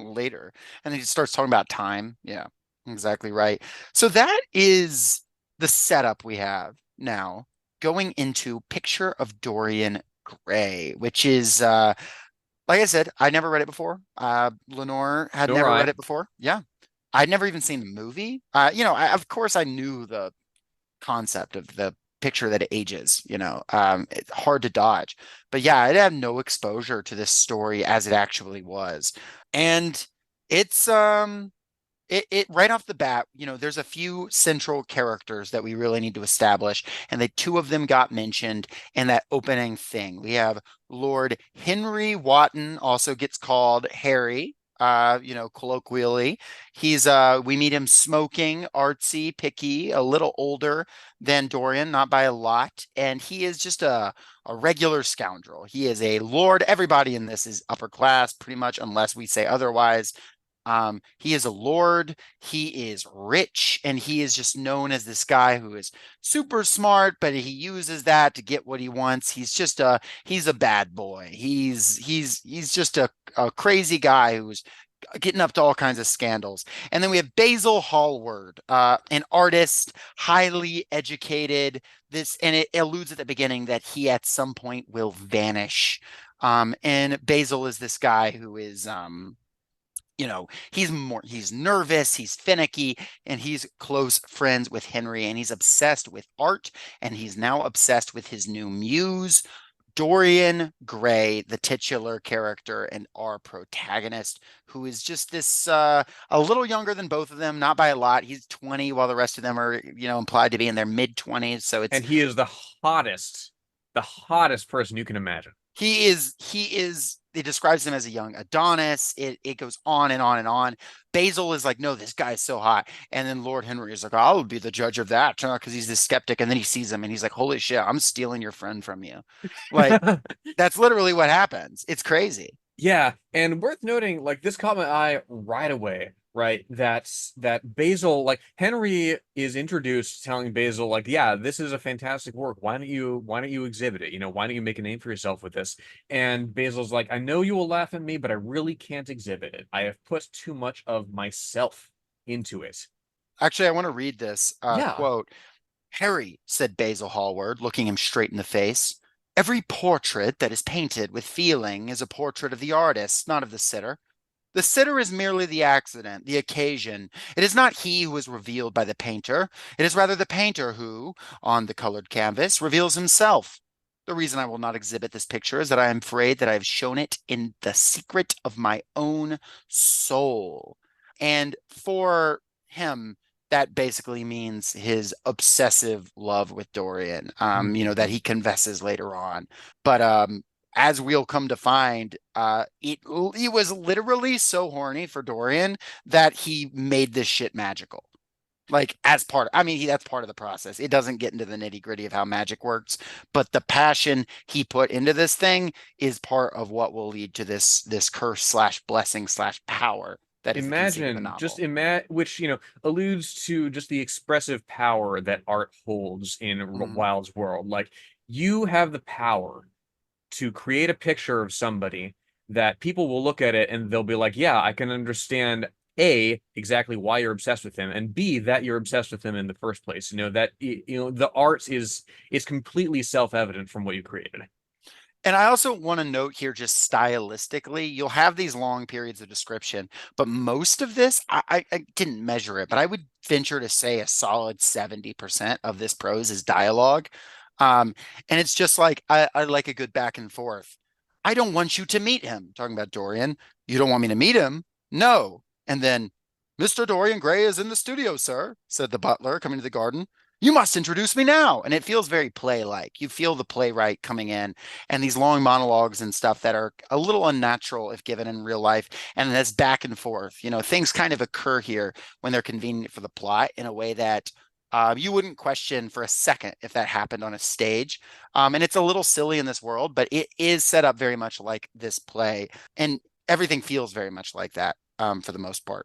later. And then he starts talking about time. Yeah, exactly right. So that is the setup we have now going into Picture of Dorian Gray, which is like I said, I never read it before. Lenore had Nor never read I. it before. Yeah. I'd never even seen the movie. Of course I knew the concept of the picture that ages, it's hard to dodge. But yeah, I had no exposure to this story as it actually was. And it's it right off the bat, there's a few central characters that we really need to establish, and the two of them got mentioned in that opening thing. We have Lord Henry Wotton, also gets called Harry, colloquially. We meet him smoking, artsy, picky, a little older than Dorian, not by a lot, and he is just a regular scoundrel. He is a lord. Everybody in this is upper class, pretty much, unless we say otherwise. He is a lord, he is rich, and he is just known as this guy who is super smart, but he uses that to get what he wants. He's a bad boy. He's just a crazy guy who's getting up to all kinds of scandals. And then we have Basil Hallward, an artist, highly educated. And it alludes at the beginning that he at some point will vanish. And Basil is this guy who is he's nervous, he's finicky, and he's close friends with Henry, and he's obsessed with art, and he's now obsessed with his new muse, Dorian Gray, the titular character and our protagonist, who is just this a little younger than both of them, not by a lot. He's 20, while the rest of them are, implied to be in their mid 20s. So it's And he is the hottest person you can imagine. he is it describes him as a young Adonis. It goes on and on and on. Basil is like, no, this guy is so hot. And then Lord Henry is like, I'll be the judge of that, because he's this skeptic. And then he sees him and he's like, holy shit, I'm stealing your friend from you. Like, that's literally what happens. It's crazy. Yeah, and worth noting, like this caught my eye right away, right? That Basil, like Henry is introduced telling Basil, like, yeah, this is a fantastic work. Why don't you exhibit it? Why don't you make a name for yourself with this? And Basil's like, I know you will laugh at me, but I really can't exhibit it. I have put too much of myself into it. Actually, I want to read this Yeah. quote. Harry, said Basil Hallward, looking him straight in the face, every portrait that is painted with feeling is a portrait of the artist, not of the sitter. The sitter is merely the accident, the occasion. It is not he who is revealed by the painter. It is rather the painter who, on the colored canvas, reveals himself. The reason I will not exhibit this picture is that I am afraid that I have shown it in the secret of my own soul. And for him, that basically means his obsessive love with Dorian, that he confesses later on. But as we'll come to find, he was literally so horny for Dorian that he made this shit magical. Like as part, I mean, that's part of the process. It doesn't get into the nitty gritty of how magic works, but the passion he put into this thing is part of what will lead to this curse slash blessing slash power that is the conceit of the Imagine, just novel. imagine, which, alludes to just the expressive power that art holds in Mhm. Wilde's world. Like, you have the power to create a picture of somebody that people will look at it and they'll be like, yeah, I can understand A, exactly why you're obsessed with him, and B, that you're obsessed with him in the first place. The art is completely self-evident from what you created. And I also want to note here, just stylistically, you'll have these long periods of description, but most of this, I didn't measure it, but I would venture to say a solid 70% of this prose is dialogue. Um, and it's just like, I like a good back and forth. I don't want you to meet him, talking about Dorian. You don't want me to meet him? No. And then, Mr. Dorian Gray is in the studio, sir, said the butler, coming to the garden. You must introduce me now. And it feels very play-like. You feel the playwright coming in and these long monologues and stuff that are a little unnatural if given in real life. And this back and forth, things kind of occur here when they're convenient for the plot in a way that you wouldn't question for a second if that happened on a stage. And it's a little silly in this world, but it is set up very much like this play. And everything feels very much like that for the most part.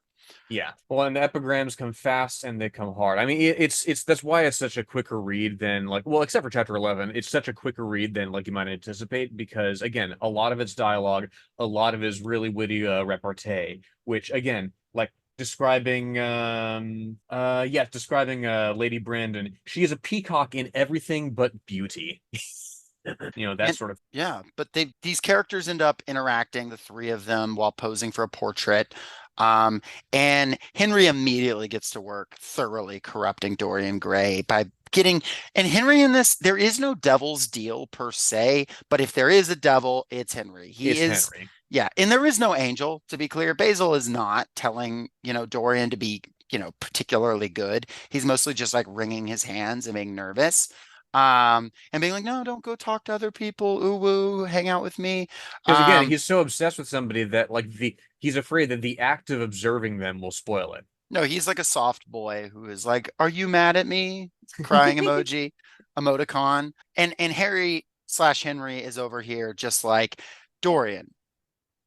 Yeah. Well, and the epigrams come fast and they come hard. I mean, it's that's why it's such a quicker read than like, well, except for chapter 11, it's such a quicker read than like you might anticipate because again, a lot of it's dialogue, a lot of it is really witty repartee, which again, like describing Lady Brandon, she is a peacock in everything but beauty. That And sort of. yeah, but these characters end up interacting, the three of them, while posing for a portrait. Um, and Henry immediately gets to work thoroughly corrupting Dorian Gray by getting, and Henry in this, there is no devil's deal per se, but if there is a devil, it's Henry. He It's is, Henry. yeah, and there is no angel, to be clear. Basil is not telling, Dorian to be, particularly good. He's mostly just like wringing his hands and being nervous. And being like, no, don't go talk to other people. Ooh, woo, hang out with me. Because again, Um, he's so obsessed with somebody that like he's afraid that the act of observing them will spoil no, he's like a soft boy who is like, are you mad at me? Crying it. emoji, emoticon. And Harry slash Henry is over here just like, Dorian,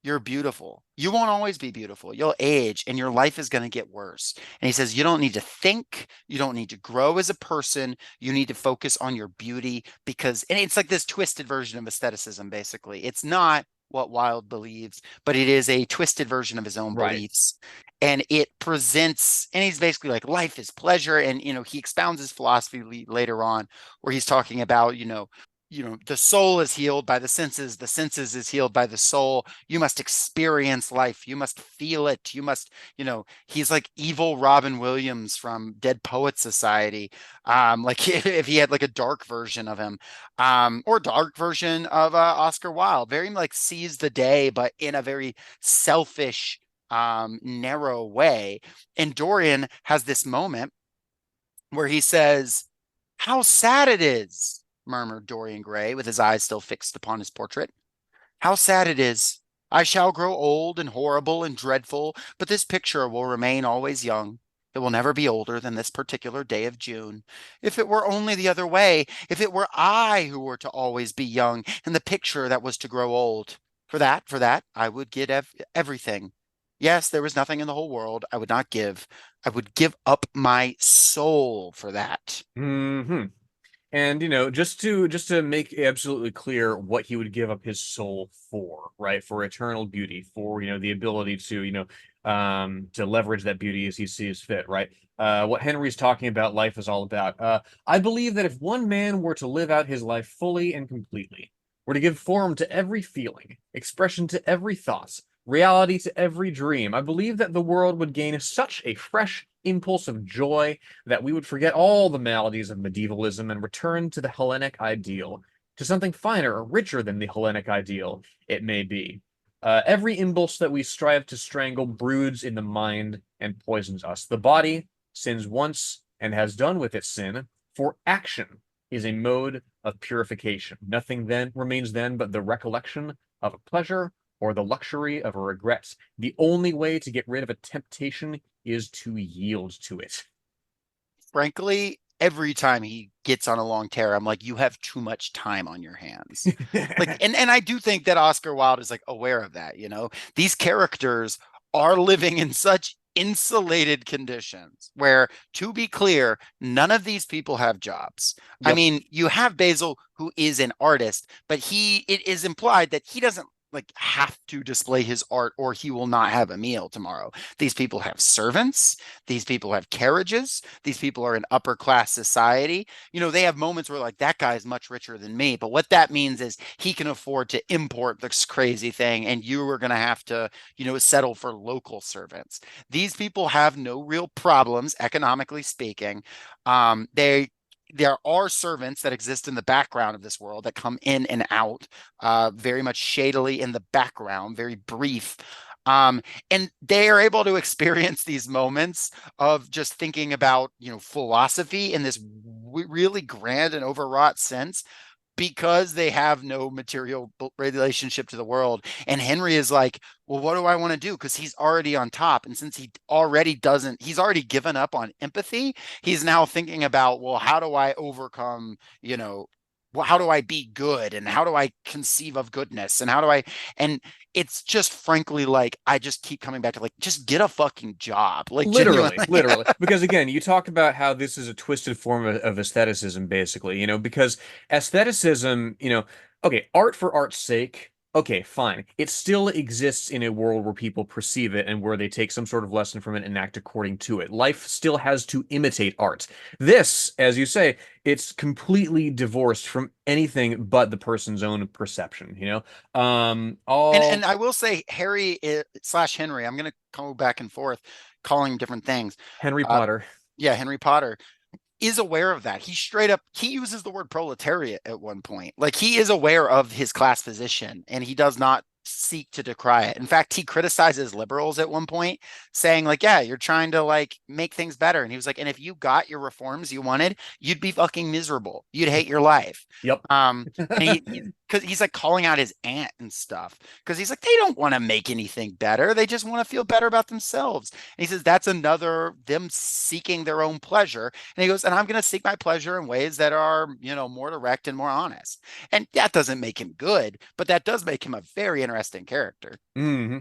you're beautiful. You won't always be beautiful. You'll age and your life is going to get worse. And he says, you don't need to think. You don't need to grow as a person. You need to focus on your beauty and it's like this twisted version of aestheticism, basically. It's not what Wilde believes, but it is a twisted version of his own Right. beliefs. And it presents, and he's basically like, life is pleasure. And, he expounds his philosophy later on where he's talking about, the soul is healed by the senses is healed by the soul. You must experience life. You must feel it. You must, he's like evil Robin Williams from Dead Poet Society. Like if he had like a dark version of him, or dark version of Oscar Wilde, very like sees the day, but in a very selfish, narrow way. And Dorian has this moment where he says, how sad it is, murmured Dorian Gray, with his eyes still fixed upon his portrait. How sad it is. I shall grow old and horrible and dreadful, but this picture will remain always young. It will never be older than this particular day of June. If it were only the other way, if it were I who were to always be young and the picture that was to grow old, for that, I would give everything. Yes, there was nothing in the whole world I would not give. I would give up my soul for that. Hmm. And just to make absolutely clear what he would give up his soul for, right? For eternal beauty, for the ability to to leverage that beauty as he sees fit, right? What Henry's talking about life is all about. I believe that if one man were to live out his life fully and completely, were to give form to every feeling, expression to every thought, reality to every dream, I believe that the world would gain such a fresh impulse of joy that we would forget all the maladies of medievalism and return to the Hellenic ideal, to something finer or richer than the Hellenic ideal, it may be. Every impulse that we strive to strangle broods in the mind and poisons us. The body sins once and has done with its sin, for action is a mode of purification. Nothing then remains then but the recollection of a pleasure or the luxury of a regret. The only way to get rid of a temptation is to yield to it. Frankly, every time he gets on a long tear, I'm like, you have too much time on your hands. Like, and I do think that Oscar Wilde is like aware of that, These characters are living in such insulated conditions where, to be clear, none of these people have jobs. I Yep. mean, you have Basil, who is an artist, but it is implied that he doesn't like have to display his art or he will not have a meal tomorrow. These people have servants, these people have carriages, these people are in upper class society. They have moments where like that guy is much richer than me, but what that means is he can afford to import this crazy thing and you are going to have to, settle for local servants. These people have no real problems economically speaking. There are servants that exist in the background of this world that come in and out, very much shadily in the background, very brief. Um, and they are able to experience these moments of just thinking about, philosophy in this really grand and overwrought sense because they have no material relationship to the world. And Henry is like, well, what do I want to do? Because he's already on top. And since he's already given up on empathy, he's now thinking about, well, how do I overcome, well, how do I be good, and how do I conceive of goodness, and how do I, and it's just frankly like I just keep coming back to like just get a fucking job, like Literally, genuinely. literally. Because again, you talk about how this is a twisted form of aestheticism, basically, because aestheticism, okay, art for art's sake, okay, fine. It still exists in a world where people perceive it and where they take some sort of lesson from it and act according to it. Life still has to imitate art. This, as you say, it's completely divorced from anything but the person's own perception, And all I will say slash Henry, I'm gonna go back and forth calling him different things. Henry Uh, Potter. yeah, Henry Potter is aware of that. He straight up he uses the word proletariat at one point. Like he is aware of his class position and he does not seek to decry it. In fact, he criticizes liberals at one point, saying like, "Yeah, you're trying to like make things better." And he was like, "And if you got your reforms you wanted, you'd be fucking miserable. You'd hate your life." Yep. And he because he's like calling out his aunt and stuff because he's like they don't want to make anything better, they just want to feel better about themselves. And he says that's another them seeking their own pleasure. And he goes, and I'm going to seek my pleasure in ways that are, more direct and more honest. And that doesn't make him good, but that does make him a very interesting character. hmm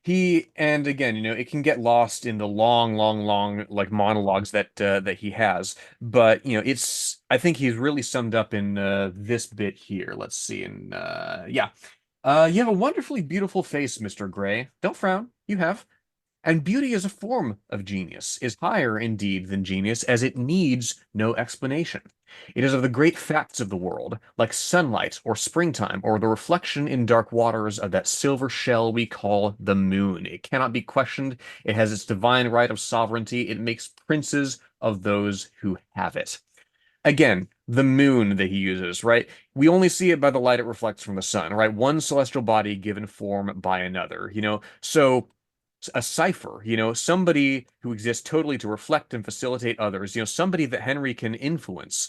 and again, it can get lost in the long, long, long like monologues that he has. But I think he's really summed up in this bit here. Let's see, and yeah, you have a wonderfully beautiful face, Mr. Gray. Don't frown. You have. And beauty is a form of genius, is higher indeed than genius, as it needs no explanation. It is of the great facts of the world, like sunlight or springtime, or the reflection in dark waters of that silver shell we call the moon. It cannot be questioned. It has its divine right of sovereignty. It makes princes of those who have it. Again, the moon that he uses, right? We only see it by the light it reflects from the sun, right? One celestial body given form by another, So a cipher, somebody who exists totally to reflect and facilitate others, somebody that Henry can influence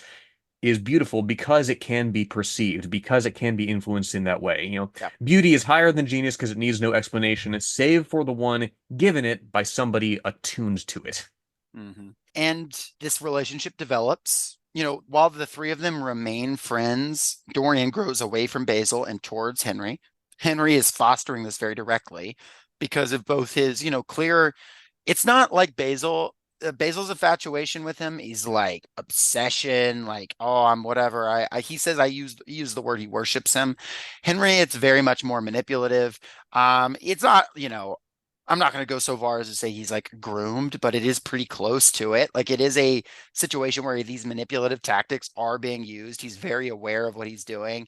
is beautiful because it can be perceived, because it can be influenced in that way. Yeah. Beauty is higher than genius because it needs no explanation, save for the one given it by somebody attuned to it. And this relationship develops. While the three of them remain friends, Dorian grows away from Basil and towards Henry. Henry is fostering this very directly because of both his, clear. It's not like Basil. Basil's infatuation with him. He's like obsession, like, oh, I'm whatever. He says I use the word he worships him. Henry, it's very much more manipulative. It's not, I'm not going to go so far as to say he's like groomed, but it is pretty close to it. Like it is a situation where these manipulative tactics are being used. He's very aware of what he's doing.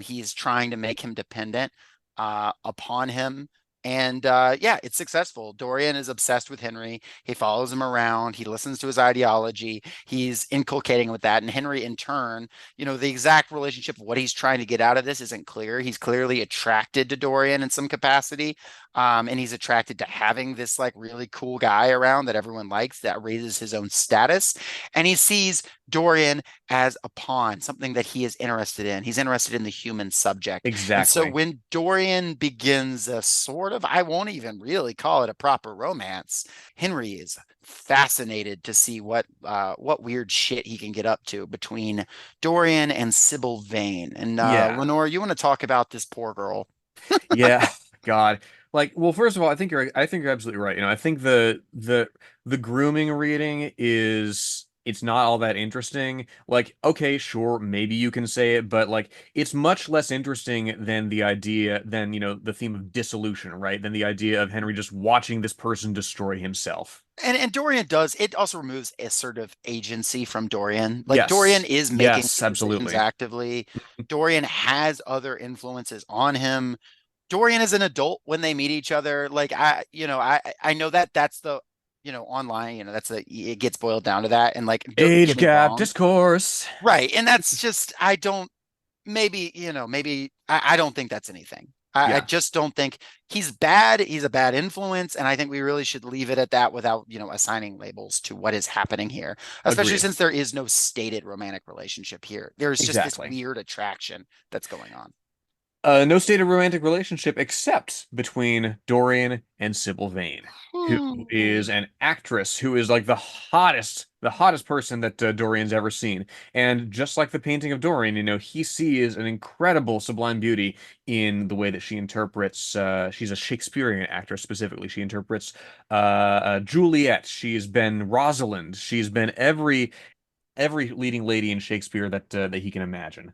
He's trying to make him dependent upon him. And yeah, it's successful. Dorian is obsessed with Henry. He follows him around. He listens to his ideology. He's inculcating with that. And Henry, in turn, the exact relationship of what he's trying to get out of this isn't clear. He's clearly attracted to Dorian in some capacity. And he's attracted to having this like really cool guy around that everyone likes that raises his own status. And he sees Dorian as a pawn, something that he is interested in. He's interested in the human subject. And so Exactly. when Dorian begins a sort of, I won't even really call it a proper romance, Henry is fascinated to see what weird shit he can get up to between Dorian and Sybil Vane. And Yeah. Lenore, you want to talk about this poor girl? Yeah. God. Like, well, first of all, I think you're absolutely right. I think the grooming reading is it's not all that interesting. Like, okay, sure, maybe you can say it, but like it's much less interesting than the theme of dissolution, right? Than the idea of Henry just watching this person destroy himself. And Dorian does it also removes a sort of agency from Dorian. Like Dorian Yes. is making Yes, these decisions absolutely. actively. Dorian has other influences on him. Dorian is an adult when they meet each other. Like I know that that's the online, that's it gets boiled down to that. And like don't Age get me gap wrong. discourse. Right. And that's just I don't maybe I don't think that's anything. I Yeah, just don't think he's bad. He's a bad influence. And I think we really should leave it at that without, assigning labels to what is happening here, especially agreed. since there is no stated romantic relationship here. There's just this Exactly. weird attraction that's going on. No stated romantic relationship except between Dorian and Sybil Vane, who Ooh. is an actress who is like the hottest person that Dorian's ever seen. And just like the painting of Dorian, he sees an incredible sublime beauty in the way that she interprets. She's a Shakespearean actress specifically. She interprets Juliet. She's been Rosalind. She's been every leading lady in Shakespeare that he can imagine.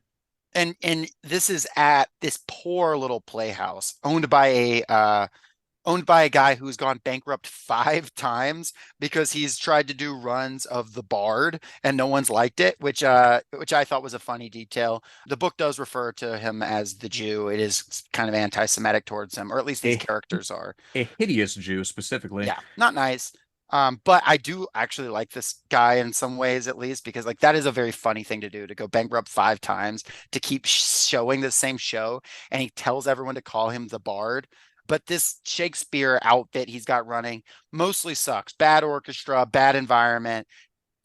And this is at this poor little playhouse owned by a guy who's gone bankrupt 5 times because he's tried to do runs of The Bard and no one's liked it, which I thought was a funny detail. The book does refer to him as the Jew. It is kind of anti-Semitic towards him, or at least these A characters are. a hideous Jew specifically. Yeah, not nice. But I do actually like this guy in some ways, at least, because like that is a very funny thing to do to go bankrupt 5 times to keep showing the same show. And he tells everyone to call him the Bard. But this Shakespeare outfit he's got running mostly sucks. Bad orchestra, bad environment,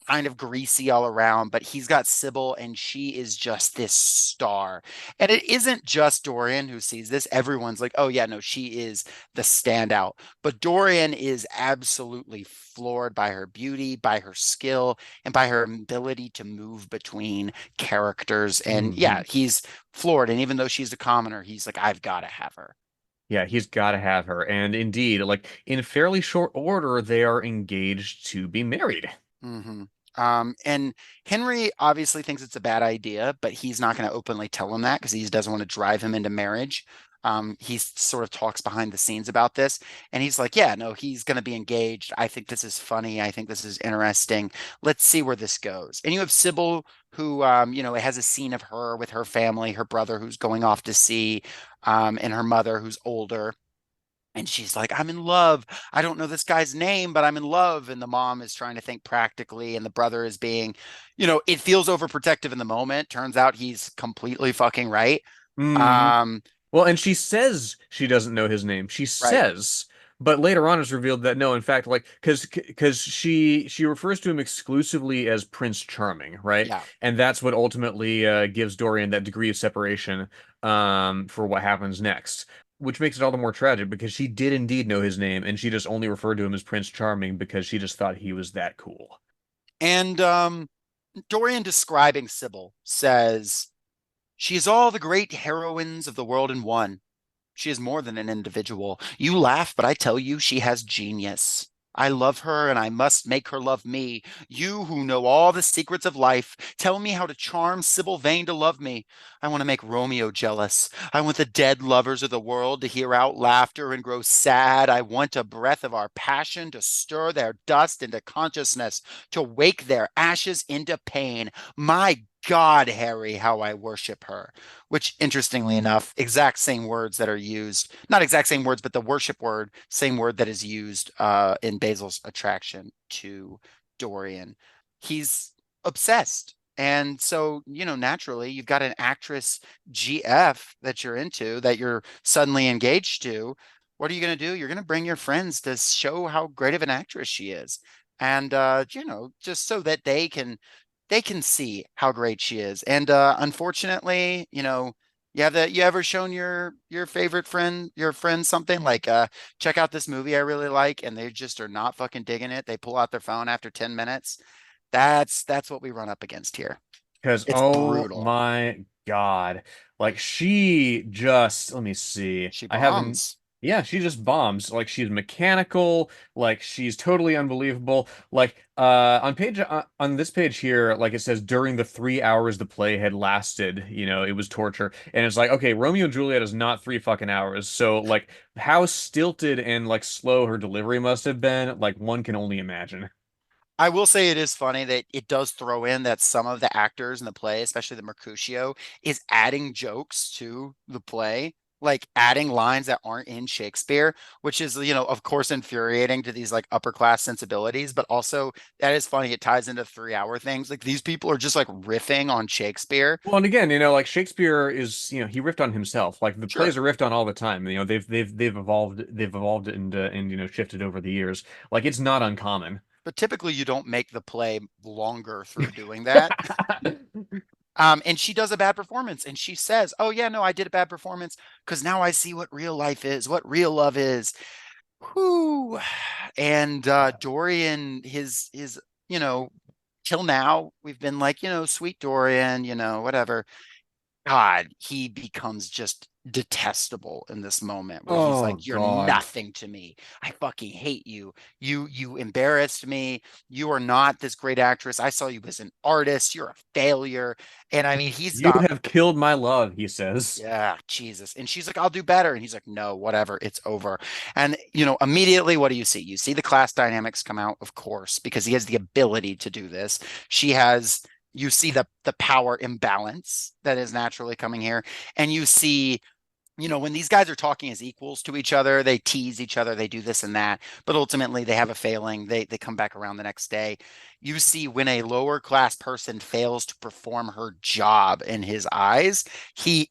kind of greasy all around, but he's got Sybil and she is just this star. And it isn't just Dorian who sees this. Everyone's like, oh, yeah, no, she is the standout. But Dorian is absolutely floored by her beauty, by her skill, and by her ability to move between characters. And yeah, Hmm. he's floored. And even though she's a commoner, he's like, I've got to have her. Yeah, he's got to have her. And indeed, like in fairly short order, they are engaged to be married. Hmm. And Henry obviously thinks it's a bad idea, but he's not going to openly tell him that because he doesn't want to drive him into marriage. He sort of talks behind the scenes about this, and he's like, "Yeah, no, he's going to be engaged. I think this is funny. I think this is interesting. Let's see where this goes." And you have Sybil, who, it has a scene of her with her family, her brother who's going off to sea, and her mother who's older. And she's like, I'm in love. I don't know this guy's name, but I'm in love. And the mom is trying to think practically. And the brother is being, it feels overprotective in the moment. Turns out he's completely fucking right. Hmm. Um, Well, and she says she doesn't know his name. She right. says, but later on it's revealed that no, in fact, like because she refers to him exclusively as Prince Charming, right? Yeah. And that's what ultimately gives Dorian that degree of separation for what happens next, which makes it all the more tragic because she did indeed know his name, and she just only referred to him as Prince Charming because she just thought he was that cool. And Dorian describing Sybil says, she is all the great heroines of the world in one. She is more than an individual. You laugh, but I tell you, she has genius. I love her, and I must make her love me. You who know all the secrets of life, tell me how to charm Sybil Vane to love me. I want to make Romeo jealous. I want the dead lovers of the world to hear out laughter and grow sad. I want a breath of our passion to stir their dust into consciousness, to wake their ashes into pain. My God, Harry, how I worship her. Which, interestingly enough, exact same words that are used, not exact same words, but the worship word, same word that is used in Basil's attraction to Dorian. He's obsessed. And so, naturally, you've got an actress GF that you're into, that you're suddenly engaged to. What are you going to do? You're going to bring your friends to show how great of an actress she is. And, just so that they can see how great she is. And unfortunately, you ever shown your favorite friend, your friend something like check out this movie I really like, and they just are not fucking digging it. They pull out their phone after 10 minutes. That's what we run up against here. Because, It's oh brutal. my God. Like, she just, let me see. She I haven't, bombs. yeah, she just bombs. Like, she's mechanical. Like, she's totally unbelievable. Like, on this page here, like, it says during the 3 hours the play had lasted, it was torture. And it's like, okay, Romeo and Juliet is not 3 fucking hours. So, like, how stilted and, like, slow her delivery must have been, like, one can only imagine. I will say it is funny that it does throw in that some of the actors in the play, especially the Mercutio, is adding jokes to the play, like adding lines that aren't in Shakespeare, which is, of course, infuriating to these like upper class sensibilities, but also that is funny. It ties into 3 hour things. Like these people are just like riffing on Shakespeare. Well, and again, like Shakespeare is, he riffed on himself. Like the plays Sure. are riffed on all the time. They've evolved and shifted over the years. Like it's not uncommon. But typically you don't make the play longer through doing that. And she does a bad performance and she says, "Oh yeah, no, I did a bad performance because now I see what real life is, what real love is." Whoo. And Dorian, his, you know, till now we've been like, sweet Dorian, whatever. God, he becomes just detestable in this moment where he's Oh like, "You're God. nothing to me. I fucking hate you. You embarrassed me. You are not this great actress. I saw you as an artist. You're a failure." And I mean, he's You got, have killed my love, he says. yeah, Jesus. And she's like, "I'll do better." And he's like, "No, whatever. It's over." And, immediately what do you see? You see the class dynamics come out, of course, because he has the ability to do this. She has, you see the power imbalance that is naturally coming here. And you see, when these guys are talking as equals to each other, they tease each other, they do this and that, but ultimately they have a failing. They come back around the next day. You see when a lower class person fails to perform her job in his eyes, he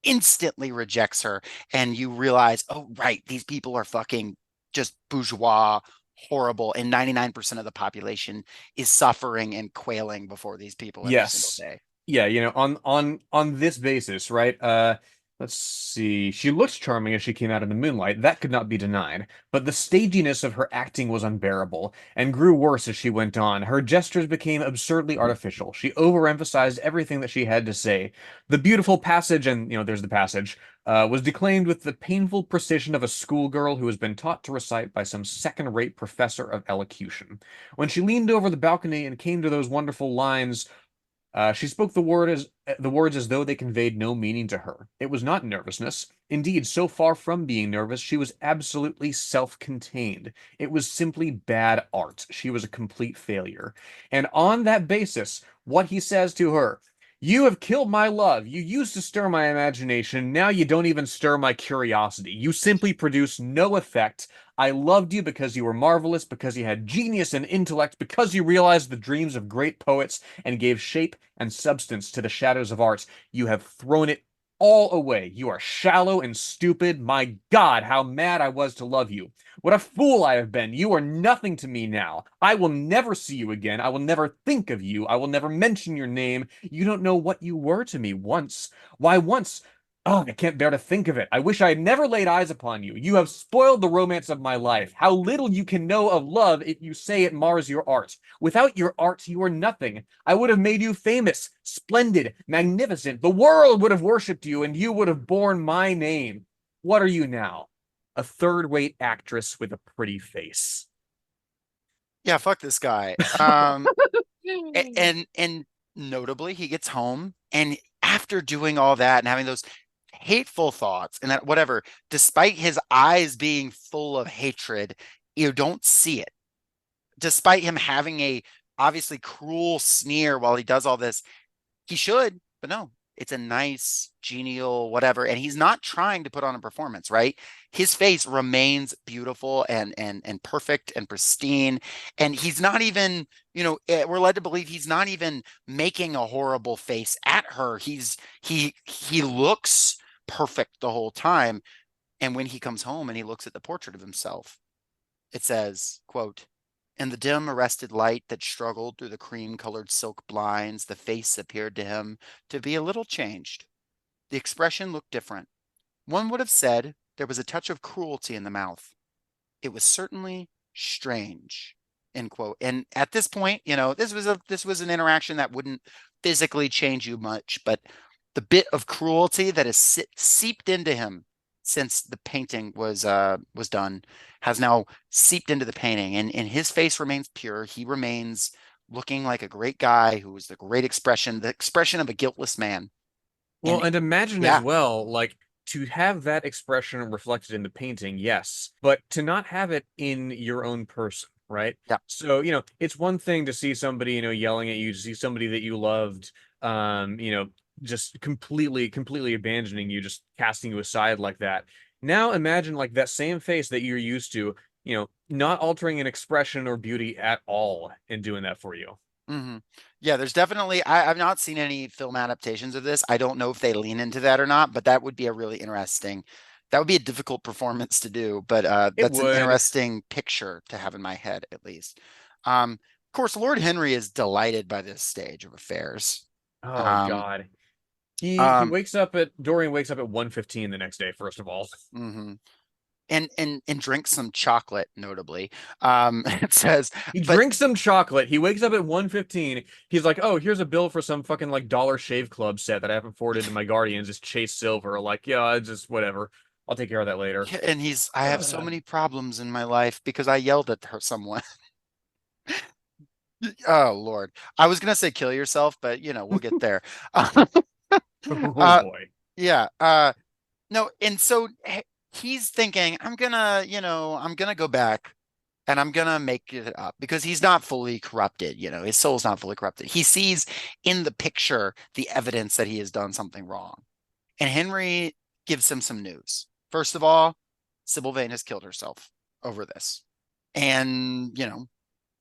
instantly rejects her. And you realize, oh, right, these people are fucking just bourgeois, horrible. And 99% of the population is suffering and quailing before these people every single Yes. day. Yeah, on this basis, right? Let's see. She looks charming as she came out in the moonlight. That could not be denied. But the staginess of her acting was unbearable and grew worse as she went on. Her gestures became absurdly artificial. She overemphasized everything that she had to say. The beautiful passage, and there's the passage, was declaimed with the painful precision of a schoolgirl who has been taught to recite by some second-rate professor of elocution. When she leaned over the balcony and came to those wonderful lines, she spoke the words as though they conveyed no meaning to her. It was not nervousness. Indeed, so far from being nervous, she was absolutely self-contained. It was simply bad art. She was a complete failure. And on that basis, what he says to her, "You have killed my love. You used to stir my imagination. Now you don't even stir my curiosity. You simply produce no effect. I loved you because you were marvelous, because you had genius and intellect, because you realized the dreams of great poets and gave shape and substance to the shadows of art. You have thrown it all away. You are shallow and stupid. My God, how mad I was to love you. What a fool I have been. You are nothing to me now. I will never see you again. I will never think of you. I will never mention your name. You don't know what you were to me once. Why once? Oh, I can't bear to think of it. I wish I had never laid eyes upon you. You have spoiled the romance of my life. How little you can know of love if you say it mars your art. Without your art, you are nothing. I would have made you famous, splendid, magnificent. The world would have worshipped you, and you would have borne my name. What are you now? A third-rate actress with a pretty face." Yeah, fuck this guy. And notably, he gets home, and after doing all that and having those hateful thoughts and that whatever, despite his eyes being full of hatred, you don't see it. Despite him having a obviously cruel sneer while he does all this, he should, but no. It's a nice, genial, whatever, and he's not trying to put on a performance, right? His face remains beautiful and perfect and pristine, and he's not even, we're led to believe he's not even making a horrible face at her. He looks perfect the whole time, and when he comes home and he looks at the portrait of himself, it says, quote, "In the dim arrested light that struggled through the cream-colored silk blinds, the face appeared to him to be a little changed. The expression looked different. One would have said there was a touch of cruelty in the mouth. It was certainly strange." End quote. And at this point, this was an interaction that wouldn't physically change you much, but the bit of cruelty that has seeped into him since the painting was done has now seeped into the painting, and his face remains pure. He remains looking like a great guy who was the expression of a guiltless man. Well, And and imagine as yeah, well, like, to have that expression reflected in the painting, yes, but to not have it in your own person, right? yeah. So, it's one thing to see somebody, yelling at you, to see somebody that you loved, just completely abandoning you, just casting you aside like that. Now imagine like that same face that you're used to, not altering an expression or beauty at all and doing that for you. Hmm. Yeah, there's definitely, I've not seen any film adaptations of this. I don't know if they lean into that or not, but that would be a really interesting, that would be a difficult performance to do, but It that's an would. interesting picture to have in my head, at least. Of course, Lord Henry is delighted by this stage of affairs. Oh Um, God. He um, wakes up at Dorian wakes up at 1:15 the next day, first of all. mhm. And drinks some chocolate, notably. It says, He but drinks some chocolate. He wakes up at 1:15. He's like, "Oh, here's a bill for some fucking like Dollar Shave Club set that I haven't forwarded to my Guardians. It's Chase Silver." Like, yeah, it's just whatever. I'll take care of that later. and I have so many problems in my life because I yelled at someone. Oh Lord. I was gonna say kill yourself, but we'll get there. Oh Uh, boy. yeah. No, and so he's thinking, I'm gonna go back and I'm gonna make it up because he's not fully corrupted, his soul's not fully corrupted. He sees in the picture the evidence that he has done something wrong. And Henry gives him some news. First of all, Sybil Vane has killed herself over this. And,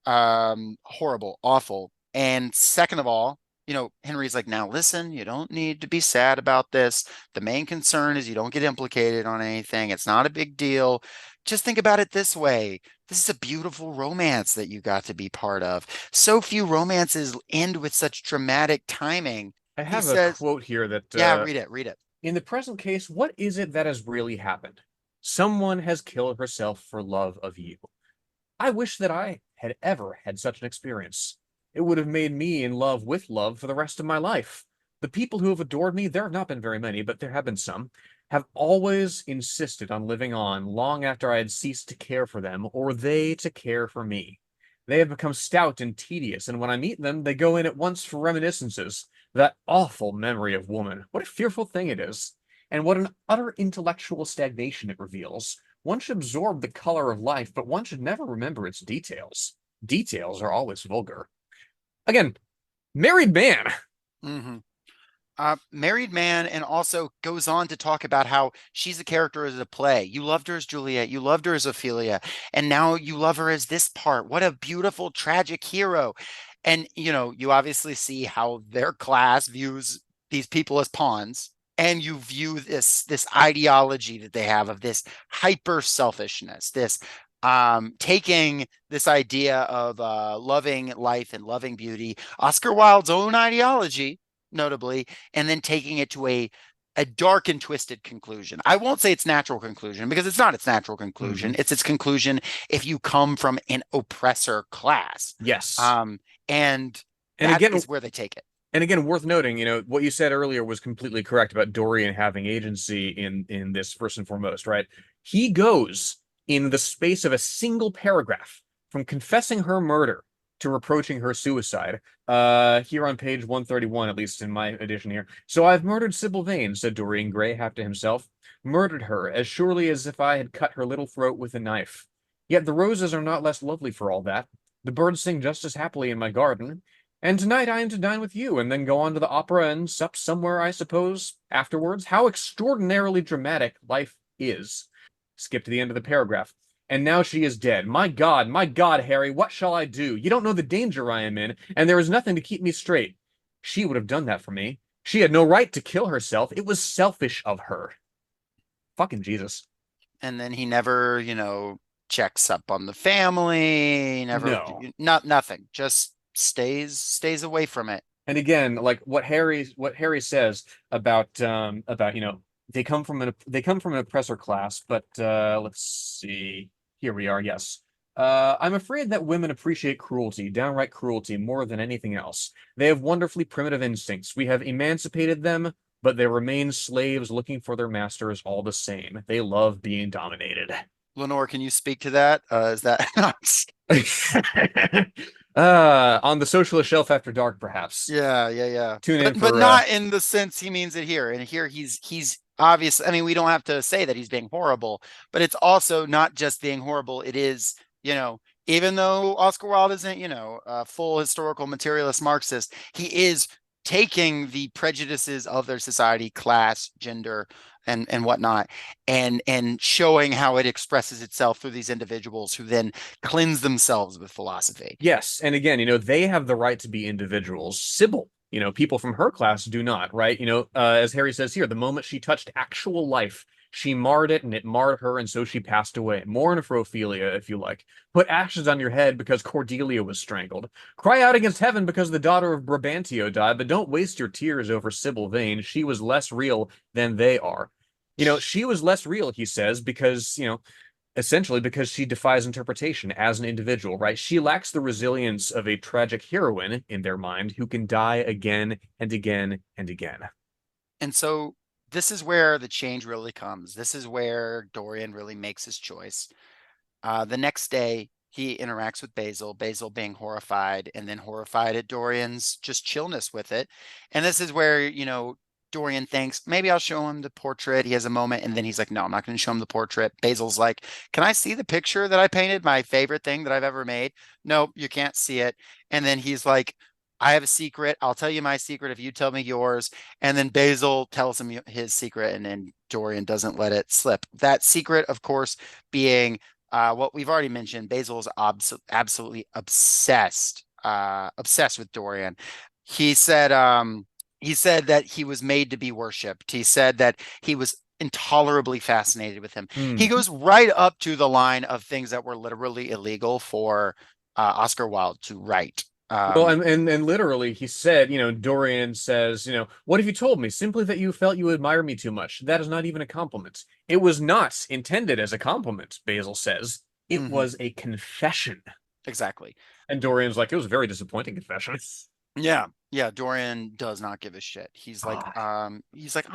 horrible, awful. And second of all, Henry's like, now listen, you don't need to be sad about this. The main concern is you don't get implicated on anything. It's not a big deal. Just think about it this way. This is a beautiful romance that you got to be part of. So few romances end with such dramatic timing. I He have a says, quote here that yeah, read it, read it. in the present case, what is it that has really happened? Someone has killed herself for love of you. I wish that I had ever had such an experience. It would have made me in love with love for the rest of my life. The people who have adored me, there have not been very many, but there have been some, have always insisted on living on long after I had ceased to care for them, or they to care for me. They have become stout and tedious, and when I meet them, they go in at once for reminiscences. That awful memory of woman. What a fearful thing it is. And what an utter intellectual stagnation it reveals. One should absorb the color of life, but one should never remember its details. Details are always vulgar. Again, married man. Mm-hmm. Married man, and also goes on to talk about how she's a character as a play. You loved her as Juliet, you loved her as Ophelia, and now you love her as this part. What a beautiful, tragic hero. And you obviously see how their class views these people as pawns, and you view this ideology that they have of this hyper selfishness, this taking this idea of loving life and loving beauty, Oscar Wilde's own ideology notably, and then taking it to a dark and twisted conclusion. I won't say it's natural conclusion because it's not its natural conclusion. Mm-hmm. It's its conclusion if you come from an oppressor class. Yes. And And that again, is where they take it. and again, worth noting, what you said earlier was completely correct about Dorian having agency in this first and foremost, right? He goes in the space of a single paragraph from confessing her murder to reproaching her suicide. Here on page 131, at least in my edition here. So I've murdered Sybil Vane, said Dorian Gray, half to himself. Murdered her as surely as if I had cut her little throat with a knife. Yet the roses are not less lovely for all that. The birds sing just as happily in my garden. And tonight I am to dine with you, and then go on to the opera and sup somewhere, I suppose, afterwards. How extraordinarily dramatic life is. Skip to the end of the paragraph. And now she is dead. My God, Harry, what shall I do? You don't know the danger I am in, and there is nothing to keep me straight. She would have done that for me. She had no right to kill herself. It was selfish of her. Fucking Jesus. And then he never, checks up on the family, never, No. not nothing, just stays away from it. And again, like what Harry says about they come from an oppressor class, but let's see. Here we are. Yes. I'm afraid that women appreciate cruelty, downright cruelty, more than anything else. They have wonderfully primitive instincts. We have emancipated them, but they remain slaves looking for their masters all the same. They love being dominated. Lenore, can you speak to that? Is that On the socialist shelf after dark, perhaps. yeah. Tune in But for not in the sense he means it here. And here he's obvious. I mean, we don't have to say that he's being horrible, but it's also not just being horrible. It is, even though Oscar Wilde isn't, a full historical materialist Marxist, he is taking the prejudices of their society, class, gender, and whatnot, and showing how it expresses itself through these individuals who then cleanse themselves with philosophy. Yes, and again, they have the right to be individuals. Sybil, people from her class do not, right? As Harry says here, the moment she touched actual life, She marred it and it marred her, and so she passed away. Mourn for Ophelia, if you like. Put ashes on your head because Cordelia was strangled. Cry out against heaven because the daughter of Brabantio died, but don't waste your tears over Sybil Vane. She was less real than they are. She was less real, he says, because, essentially because she defies interpretation as an individual, right? She lacks the resilience of a tragic heroine in their mind who can die again and again and again. And so this is where the change really comes. This is where Dorian really makes his choice. The next day, he interacts with Basil, Basil being horrified and then horrified at Dorian's just chillness with it. And this is where, Dorian thinks, maybe I'll show him the portrait. He has a moment, and then he's like, no, I'm not going to show him the portrait. Basil's like, can I see the picture that I painted? My favorite thing that I've ever made? Nope, you can't see it. And then he's like, I have a secret. I'll tell you my secret if you tell me yours. And then Basil tells him his secret, and then Dorian doesn't let it slip. That secret, of course, being what we've already mentioned. Basil is absolutely obsessed with Dorian. He said that he was made to be worshipped. He said that he was intolerably fascinated with him. He Mm. goes right up to the line of things that were literally illegal for Oscar Wilde to write. Well, and literally, he said, Dorian says, what have you told me? Simply that you felt you admire me too much. That is not even a compliment. It was not intended as a compliment, Basil says. It Mhm, was a confession. exactly. And Dorian's like, it was a very disappointing confession. Yeah, yeah. Dorian does not give a shit. God. He's like,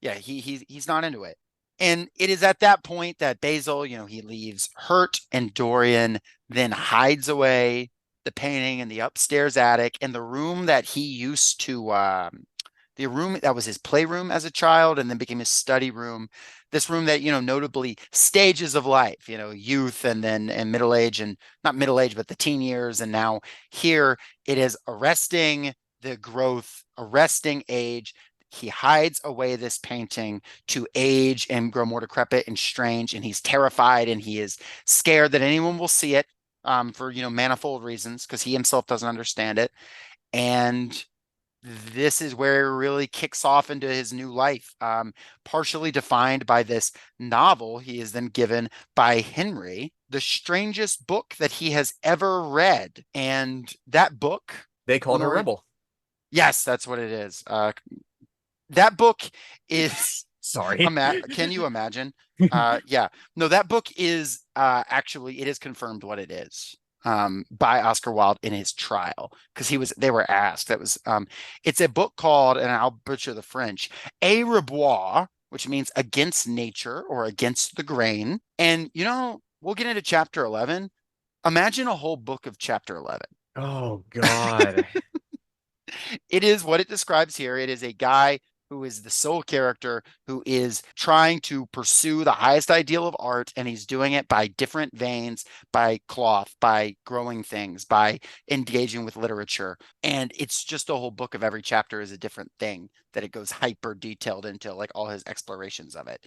yeah, he's not into it. And it is at that point that Basil, he leaves hurt, and Dorian then hides away the painting in the upstairs attic, and the room that he used to the room that was his playroom as a child and then became his study room. This room that, notably stages of life, youth and then and middle age, and not middle age, but the teen years. And now here it is arresting the growth, arresting age. He hides away this painting to age and grow more decrepit and strange. And he's terrified, and he is scared that anyone will see it for, manifold reasons, because he himself doesn't understand it. And this is where it really kicks off into his new life, partially defined by this novel he is then given by Henry, the strangest book that he has ever read. And that book, They called her Lenore, rebel. yes, that's what it is. That book is, Sorry. can you imagine? Yeah, no, that book is actually, it is confirmed what it is by Oscar Wilde in his trial, because they were asked. It's a book called, and I'll butcher the French, A Rebois, which means against nature or against the grain. And we'll get into chapter 11. Imagine a whole book of chapter 11. Oh, God. It is what it describes here. It is a guy who is the sole character who is trying to pursue the highest ideal of art, and he's doing it by different veins, by cloth, by growing things, by engaging with literature. And it's just a whole book of every chapter is a different thing that it goes hyper detailed into, like all his explorations of it.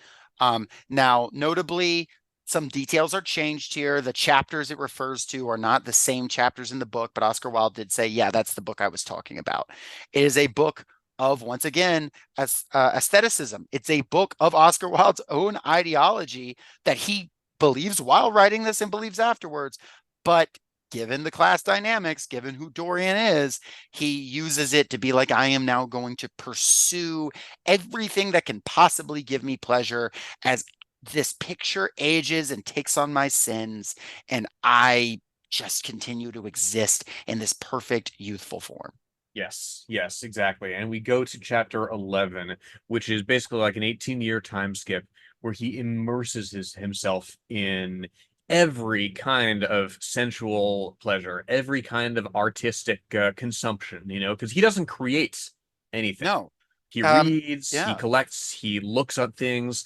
Now, notably, some details are changed here. The chapters it refers to are not the same chapters in the book, but Oscar Wilde did say, yeah, that's the book I was talking about. It is a book of, once again, aestheticism. It's a book of Oscar Wilde's own ideology that he believes while writing this and believes afterwards. But given the class dynamics, given who Dorian is, he uses it to be like, I am now going to pursue everything that can possibly give me pleasure as this picture ages and takes on my sins, and I just continue to exist in this perfect youthful form. Yes, exactly. And we go to chapter 11, which is basically like an 18-year time skip where he immerses himself in every kind of sensual pleasure, every kind of artistic consumption, because he doesn't create anything. No. He reads, he Yeah. collects, he looks at things.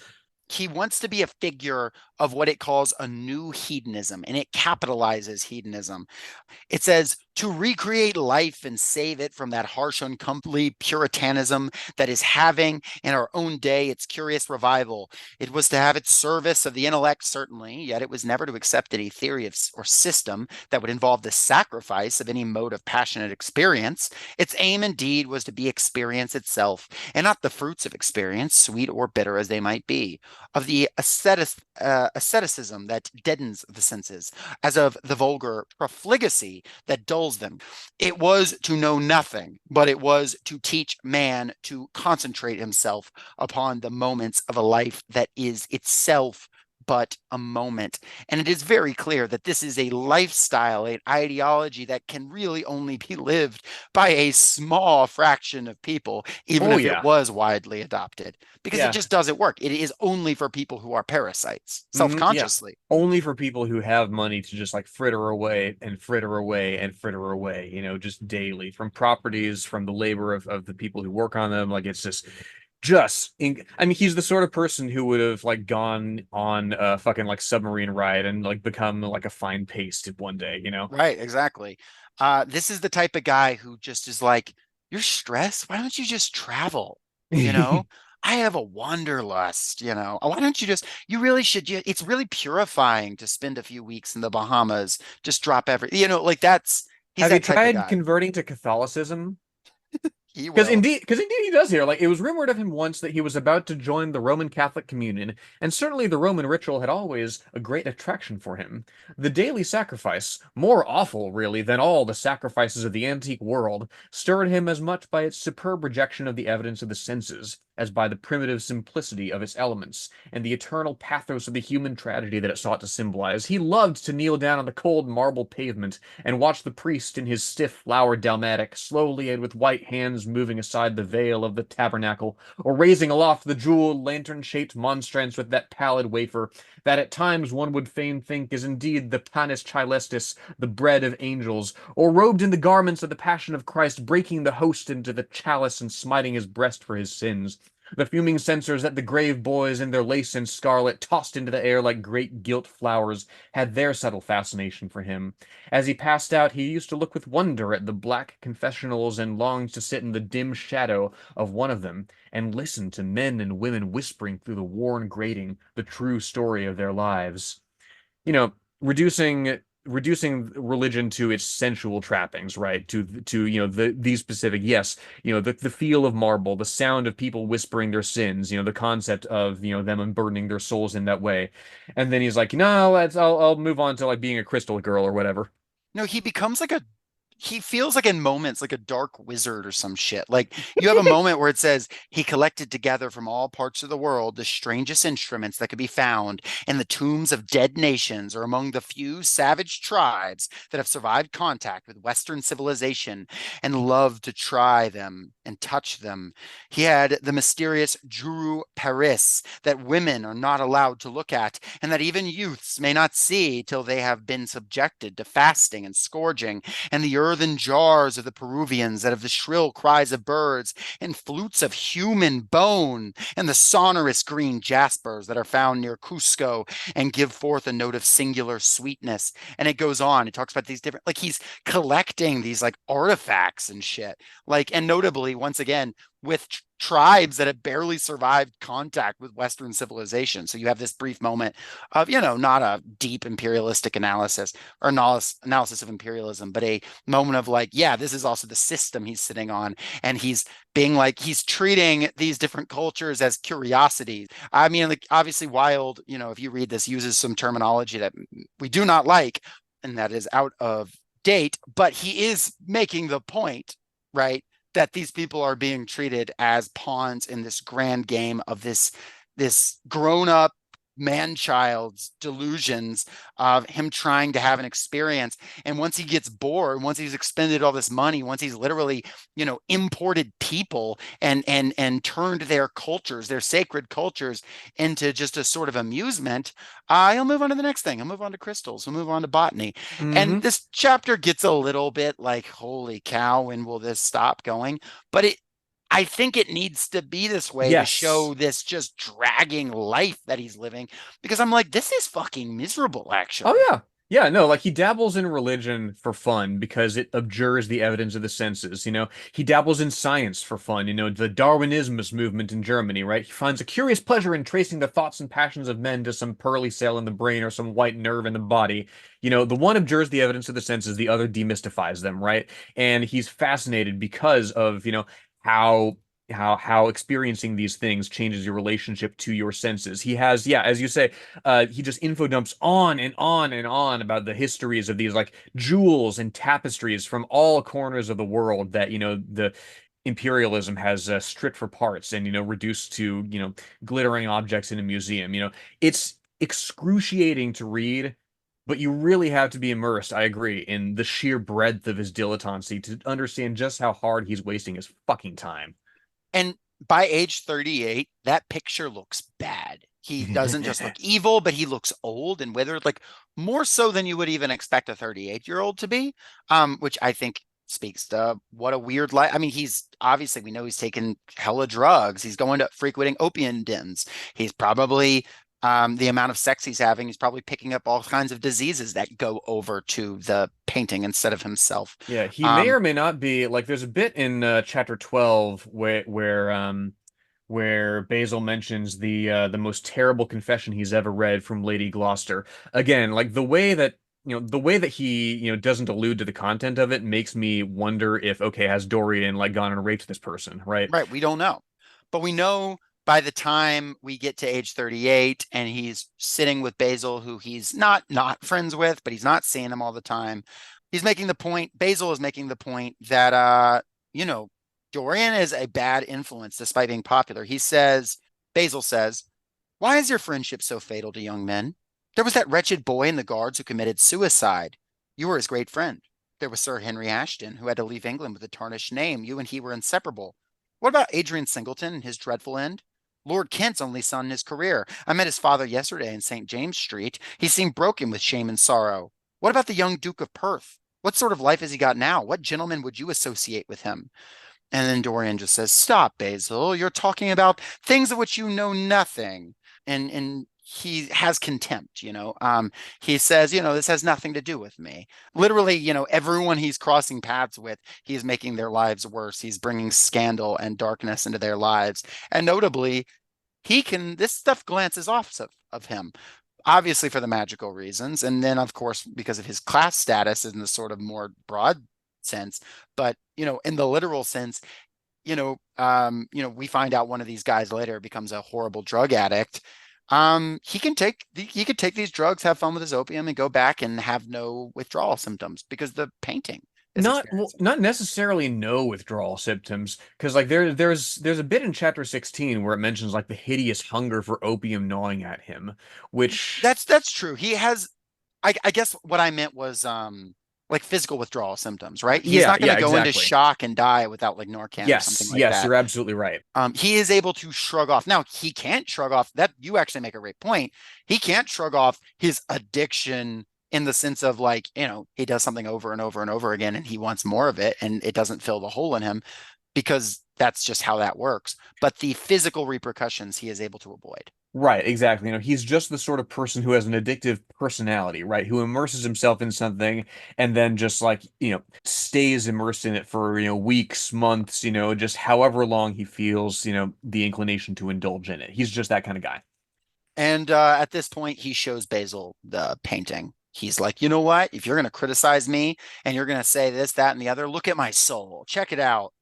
He wants to be a figure of what it calls a new hedonism, and it capitalizes hedonism. It says, to recreate life and save it from that harsh, uncomely puritanism that is having in our own day its curious revival. It was to have its service of the intellect, certainly, yet it was never to accept any theory of, or system that would involve the sacrifice of any mode of passionate experience. Its aim, indeed, was to be experience itself, and not the fruits of experience, sweet or bitter as they might be, of the asceticism that deadens the senses, as of the vulgar profligacy that dulls them. It was to know nothing, but it was to teach man to concentrate himself upon the moments of a life that is itself but a moment. And it is very clear that this is a lifestyle, an ideology that can really only be lived by a small fraction of people, even Oh if it yeah. was widely adopted, because it Yeah. just doesn't work. It is only for people who are parasites, Yeah. self-consciously. Only for people who have money to just like fritter away and fritter away and fritter away, just daily from properties, from the labor of the people who work on them. Like it's I mean, he's the sort of person who would have like gone on a fucking like submarine ride and like become like a fine paste one day, you know? Right, exactly. This is the type of guy who just is like, you're stressed. Why don't you just travel? You know, I have a wanderlust, Why don't you just, you really should, it's really purifying to spend a few weeks in the Bahamas, just drop like he's Have you that type of tried guy. converting to Catholicism? He Because will. indeed he does here. Like it was rumored of him once that he was about to join the Roman Catholic communion, and certainly the Roman ritual had always a great attraction for him. The daily sacrifice, more awful really than all the sacrifices of the antique world, stirred him as much by its superb rejection of the evidence of the senses as by the primitive simplicity of its elements and the eternal pathos of the human tragedy that it sought to symbolize. He loved to kneel down on the cold marble pavement and watch the priest in his stiff flowered dalmatic slowly and with white hands moving aside the veil of the tabernacle, or raising aloft the jeweled lantern-shaped monstrance with that pallid wafer that at times one would fain think is indeed the panis caelestis, the bread of angels, or robed in the garments of the passion of Christ, breaking the host into the chalice and smiting his breast for his sins. The fuming censers that the grave boys in their lace and scarlet tossed into the air like great gilt flowers had their subtle fascination for him. As he passed out, he used to look with wonder at the black confessionals and longed to sit in the dim shadow of one of them and listen to men and women whispering through the worn grating the true story of their lives. You know, reducing religion to its sensual trappings, right? To these specific, yes, the feel of marble, the sound of people whispering their sins, the concept of them unburdening their souls in that way. And then he's like, no, I'll move on to like being a crystal girl or whatever. No, he feels like in moments like a dark wizard or some shit. Like you have a moment where it says he collected together from all parts of the world the strangest instruments that could be found in the tombs of dead nations or among the few savage tribes that have survived contact with Western civilization and love to try them and touch them. He had the mysterious Juru Paris that women are not allowed to look at and that even youths may not see till they have been subjected to fasting and scourging, and the earthen jars of the Peruvians that have the shrill cries of birds and flutes of human bone, and the sonorous green jaspers that are found near Cusco and give forth a note of singular sweetness. And it goes on. It talks about these different, like he's collecting these like artifacts and shit. Like, and notably, once again, with tribes that have barely survived contact with Western civilization. So you have this brief moment of, not a deep imperialistic analysis or analysis of imperialism, but a moment of like, yeah, this is also the system he's sitting on. And he's being like, he's treating these different cultures as curiosities. I mean, like, obviously, Wilde, if you read this, uses some terminology that we do not like and that is out of date, but he is making the point, right? That these people are being treated as pawns in this grand game of this grown-up man-child's delusions of him trying to have an experience. And once he gets bored, once he's expended all this money, once he's literally, imported people and turned their cultures, their sacred cultures, into just a sort of amusement, he'll move on to the next thing. He'll move on to crystals. He'll move on to botany. And Hmm. this chapter gets a little bit like, holy cow, when will this stop going? But I think it needs to be this way to Yes. show this just dragging life that he's living because I'm like, this is fucking miserable, Oh actually. yeah. Yeah, no, like he dabbles in religion for fun because it abjures the evidence of the senses. He dabbles in science for fun. The Darwinismus movement in Germany, right? He finds a curious pleasure in tracing the thoughts and passions of men to some pearly cell in the brain or some white nerve in the body. The one abjures the evidence of the senses, the other demystifies them, right? And he's fascinated because of, how how experiencing these things changes your relationship to your senses. He has, yeah, as you say, he just info dumps on and on and on about the histories of these like jewels and tapestries from all corners of the world that the imperialism has stripped for parts and reduced to glittering objects in a museum. It's excruciating to read. But you really have to be immersed, I agree, in the sheer breadth of his dilettancy to understand just how hard he's wasting his fucking time. And by age 38, that picture looks bad. He doesn't just look evil, but he looks old and withered, like more so than you would even expect a 38-year-old to be, which I think speaks to what a weird life. I mean, he's obviously, we know he's taken hella drugs. He's going to frequenting opium dens. He's probably, the amount of sex he's having, he's probably picking up all kinds of diseases that go over to the painting instead of himself. Yeah, he may Um, or may not be like there's a bit in chapter 12 where Basil mentions the most terrible confession he's ever read from Lady Gloucester. Again, like the way that he, doesn't allude to the content of it makes me wonder if okay, has Dorian like gone and raped this person, right? Right, we don't know. But we know by the time we get to age 38 and he's sitting with Basil, who he's not friends with, but he's not seeing him all the time. He's making the point, Basil is making the point that you know, Dorian is a bad influence despite being popular. He says, Basil says, "Why is your friendship so fatal to young men? There was that wretched boy in the guards who committed suicide. You were his great friend. There was Sir Henry Ashton, who had to leave England with a tarnished name. You and he were inseparable. What about Adrian Singleton and his dreadful end? Lord Kent's only son in his career. I met his father yesterday in St. James Street. He seemed broken with shame and sorrow. What about the young Duke of Perth? What sort of life has he got now? What gentleman would you associate with him?" And then Dorian just says, "Stop, Basil. You're talking about things of which you know nothing." And he has contempt, he says, "This has nothing to do with me." Literally, everyone he's crossing paths with, he's making their lives worse. He's bringing scandal and darkness into their lives. And notably, this stuff glances off of him, obviously for the magical reasons. And then, of course, because of his class status in the sort of more broad sense. But, in the literal sense, we find out one of these guys later becomes a horrible drug addict. He could take these drugs, have fun with his opium, and go back and have no withdrawal symptoms because the painting is Not well, experiencing. not necessarily no withdrawal symptoms, because like there's a bit in chapter 16 where it mentions like the hideous hunger for opium gnawing at him, which That's true. He has, I guess what I meant was like physical withdrawal symptoms, right? He's yeah, not going to yeah, go into exactly. shock and die without like Narcan or something Yes, like yes, that. you're absolutely right. He is able to shrug off. Now, he can't shrug off that. You actually make a great point. He can't shrug off his addiction in the sense of like, he does something over and over and over again and he wants more of it and it doesn't fill the hole in him because that's just how that works. But the physical repercussions he is able to avoid. Right, exactly. He's just the sort of person who has an addictive personality, right? Who immerses himself in something and then just like, stays immersed in it for, weeks, months, just however long he feels, the inclination to indulge in it. He's just that kind of guy. And at this point, he shows Basil the painting. He's like, "You know what? If you're going to criticize me and you're going to say this, that, and the other, look at my soul. Check it out."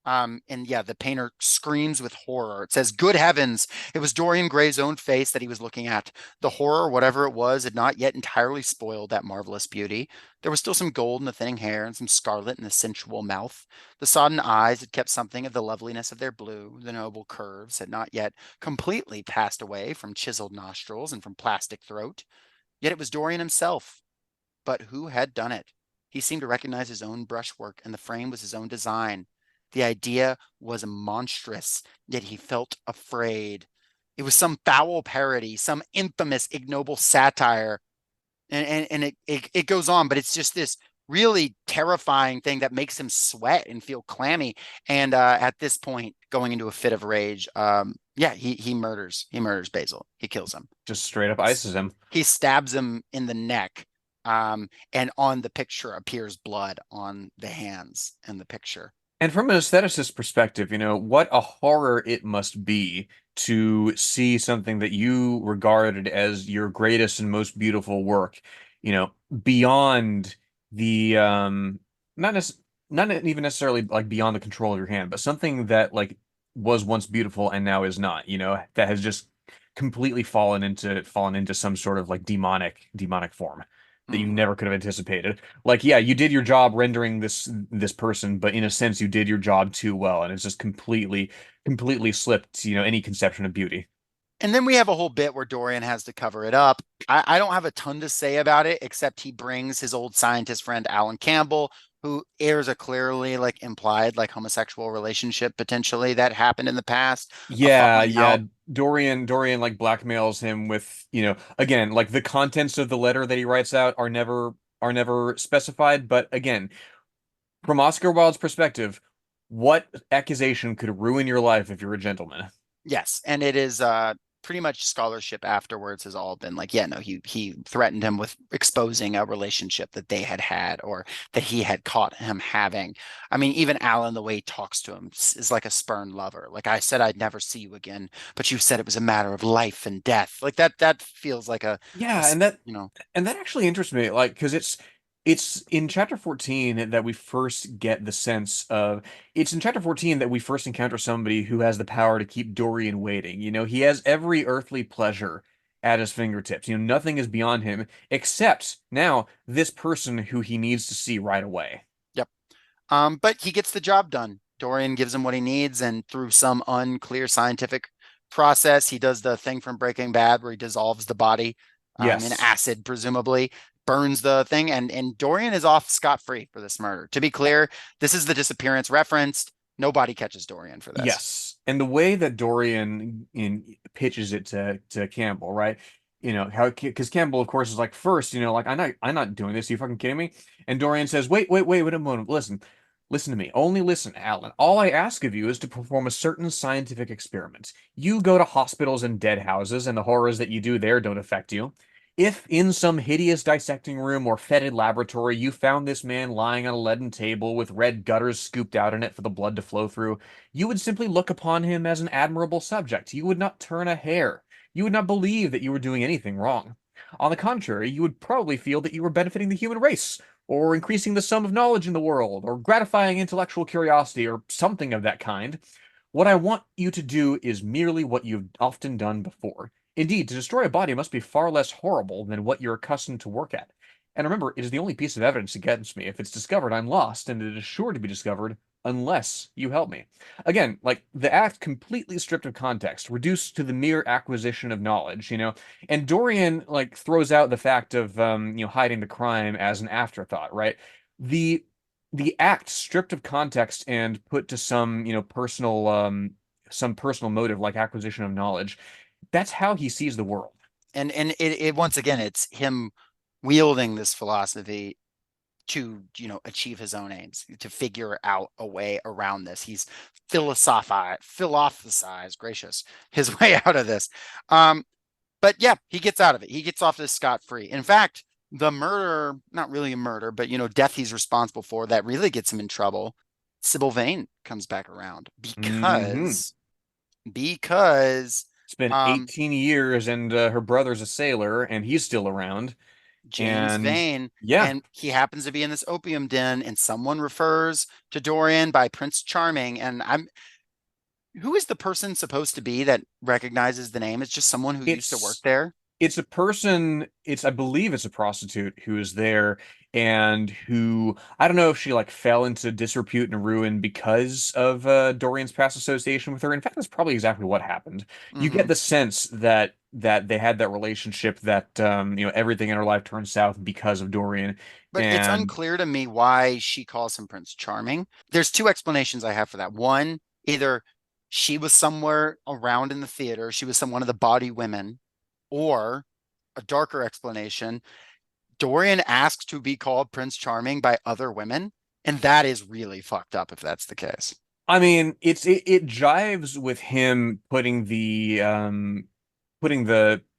And yeah, the painter screams with horror. It says, "Good heavens, it was Dorian Gray's own face that he was looking at. The horror, whatever it was, had not yet entirely spoiled that marvelous beauty. There was still some gold in the thinning hair and some scarlet in the sensual mouth. The sodden eyes had kept something of the loveliness of their blue. The noble curves had not yet completely passed away from chiseled nostrils and from plastic throat. Yet it was Dorian himself. But who had done it? He seemed to recognize his own brushwork, and the frame was his own design. The idea was monstrous, yet he felt afraid. It was some foul parody, some infamous, ignoble satire. And it goes on, but it's just this really terrifying thing that makes him sweat and feel clammy. And at this point, going into a fit of rage, yeah, he murders Basil. He kills him. Just straight up ices him. He stabs him in the neck And on the picture appears blood on the hands in the picture. And from an aestheticist perspective, what a horror it must be to see something that you regarded as your greatest and most beautiful work, beyond the not nec not even necessarily like beyond the control of your hand, but something that like was once beautiful and now is not, that has just completely fallen into some sort of like demonic form that you Mhm. never could have anticipated. Like, yeah, you did your job rendering this person, but in a sense, you did your job too well, and it's just completely slipped, any conception of beauty. And then we have a whole bit where Dorian has to cover it up. I don't have a ton to say about it, except he brings his old scientist friend Alan Campbell, who airs a clearly like implied like homosexual relationship potentially that happened in the past, a Yeah, falling yeah. out. Dorian like blackmails him with, again, like the contents of the letter that he writes out are never specified, but again, from Oscar Wilde's perspective, what accusation could ruin your life if you're a gentleman? Yes, and it is pretty much scholarship afterwards has all been like, yeah, no, he threatened him with exposing a relationship that they had had or that he had caught him having. I mean, even Alan, the way he talks to him is like a spurned lover. Like I said, I'd never see you again, but you said it was a matter of life and death. Like that feels like Yeah, and that you know, and that actually interests me, like, because it's in chapter 14 that we first get the sense of it's in chapter 14 that we first encounter somebody who has the power to keep Dorian waiting. He has every earthly pleasure at his fingertips. Nothing is beyond him except now this person who he needs to see right away. yep. But he gets the job done. Dorian gives him what he needs, and through some unclear scientific process, he does the thing from Breaking Bad where he dissolves the body in Yes. acid, presumably, burns the thing, and Dorian is off scot-free for this murder. To be clear, this is the disappearance referenced. Nobody catches Dorian for this. Yes. And the way that Dorian pitches it to Campbell, right? How because Campbell, of course, is like, first, like, I'm not doing this. Are you fucking kidding me? And Dorian says, wait a moment. Listen to me. Only listen, Alan. All I ask of you is to perform a certain scientific experiment. You go to hospitals and dead houses, and the horrors that you do there don't affect you. If in some hideous dissecting room or fetid laboratory you found this man lying on a leaden table with red gutters scooped out in it for the blood to flow through, you would simply look upon him as an admirable subject. You would not turn a hair. You would not believe that you were doing anything wrong. On the contrary, you would probably feel that you were benefiting the human race, or increasing the sum of knowledge in the world, or gratifying intellectual curiosity, or something of that kind. What I want you to do is merely what you've often done before. Indeed, to destroy a body must be far less horrible than what you're accustomed to work at. And remember, it is the only piece of evidence against me. If it's discovered, I'm lost, and it is sure to be discovered unless you help me. Again, like the act completely stripped of context, reduced to the mere acquisition of knowledge, And Dorian like throws out the fact of hiding the crime as an afterthought, right? The the act stripped of context and put to some personal motive like acquisition of knowledge. That's how he sees the world. And it once again, it's him wielding this philosophy to achieve his own aims, to figure out a way around this. He's philosophized, gracious, his way out of this. But yeah, he gets out of it. He gets off this scot-free. In fact, the murder, not really a murder, but death he's responsible for that really gets him in trouble. Sybil Vane comes back around Hmm. because It's been um 18 years, and her brother's a sailor, and he's still around. James And Vane, yeah, and he happens to be in this opium den, and someone refers to Dorian by Prince Charming, and I'm who is the person supposed to be that recognizes the name? It's just someone who used to work it's there. it's a person, I believe it's a prostitute who is there, and who, I don't know if she like fell into disrepute and ruin because of Dorian's past association with her. In fact, that's probably exactly what happened. You get Hmm. the sense that they had that relationship, that everything in her life turned south because of Dorian. But it's And unclear to me why she calls him Prince Charming. There's two explanations I have for that. One, either she was somewhere around in the theater, she was one of the bawdy women, or a darker explanation, Dorian asked to be called Prince Charming by other women, and that is really fucked up if that's the case. I mean, it jives with him putting the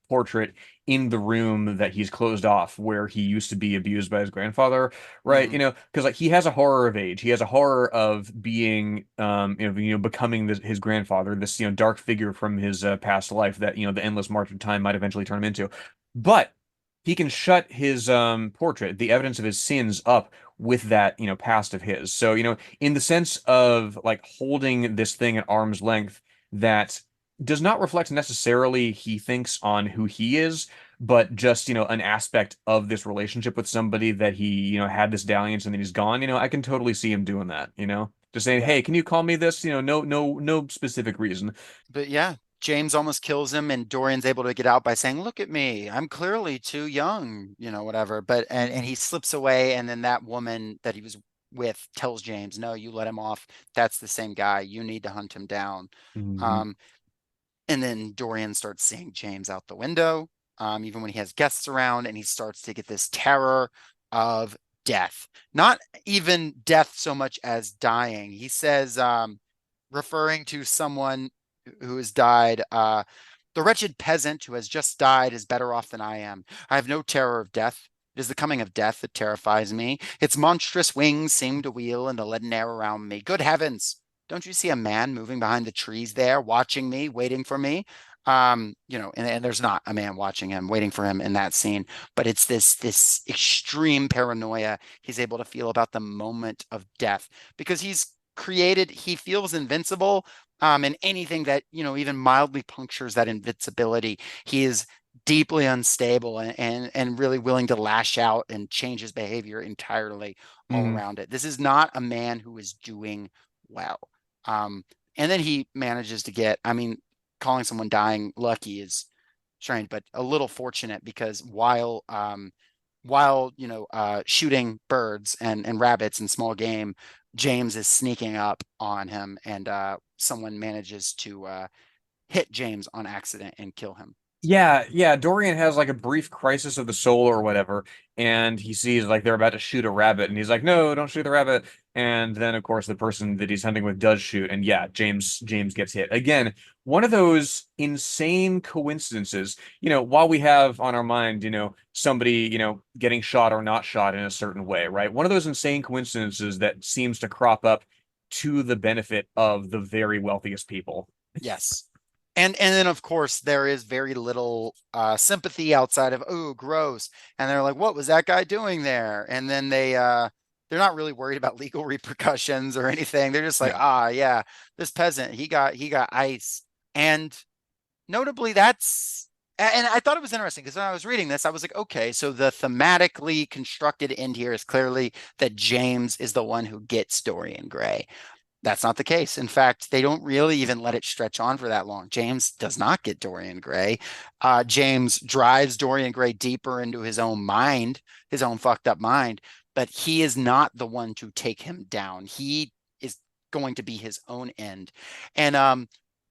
portrait in the room that he's closed off where he used to be abused by his grandfather, right? Mm-hmm. You know, because like he has a horror of age. He has a horror of being becoming his grandfather, this dark figure from his past life that the endless march of time might eventually turn him into. But he can shut his portrait, the evidence of his sins, up with that past of his. So in the sense of like holding this thing at arm's length that does not reflect necessarily, he thinks, on who he is, but just an aspect of this relationship with somebody that he had this dalliance and then he's gone. I can totally see him doing that. Just saying, Yeah. hey, can you call me this? No specific reason. But yeah, James almost kills him, and Dorian's able to get out by saying, "Look at me, I'm clearly too young," whatever. But and he slips away, and then that woman that he was with tells James, "No, you let him off. That's the same guy. You need to hunt him down." Mhm. Um, and then Dorian starts seeing James out the window, even when he has guests around, and he starts to get this terror of death. Not even death so much as dying. He says, referring to someone who has died, the wretched peasant who has just died is better off than I am. I have no terror of death. It is the coming of death that terrifies me. Its monstrous wings seem to wheel in the leaden air around me. Good heavens! Don't you see a man moving behind the trees there, watching me, waiting for me? And there's not a man watching him, waiting for him in that scene, but it's this extreme paranoia he's able to feel about the moment of death because he feels invincible. And anything that, even mildly punctures that invincibility, he is deeply unstable and really willing to lash out and change his behavior entirely all Mm. around it. This is not a man who is doing well. Um, and then he manages to calling someone dying lucky is strange, but a little fortunate because while shooting birds and rabbits and small game, James is sneaking up on him, and someone manages to hit James on accident and kill him. Yeah, yeah. Dorian has like a brief crisis of the soul or whatever, and he sees like they're about to shoot a rabbit, and he's like, "No, don't shoot the rabbit." And then, of course, the person that he's hunting with does shoot, and yeah, James gets hit again. One of those insane coincidences. While we have on our mind, somebody, getting shot or not shot in a certain way, right? One of those insane coincidences that seems to crop up to the benefit of the very wealthiest people. Yes. And then of course there is very little sympathy outside of, oh, gross. And they're like, what was that guy doing there? And then they're not really worried about legal repercussions or anything. They're just like, Yeah. ah, yeah, this peasant, he got ice. And notably and I thought it was interesting because when I was reading this, I was like, okay, so the thematically constructed end here is clearly that James is the one who gets Dorian Gray. That's not the case. In fact, they don't really even let it stretch on for that long. James does not get Dorian Gray. James drives Dorian Gray deeper into his own mind, his own fucked up mind, but he is not the one to take him down. He is going to be his own end. And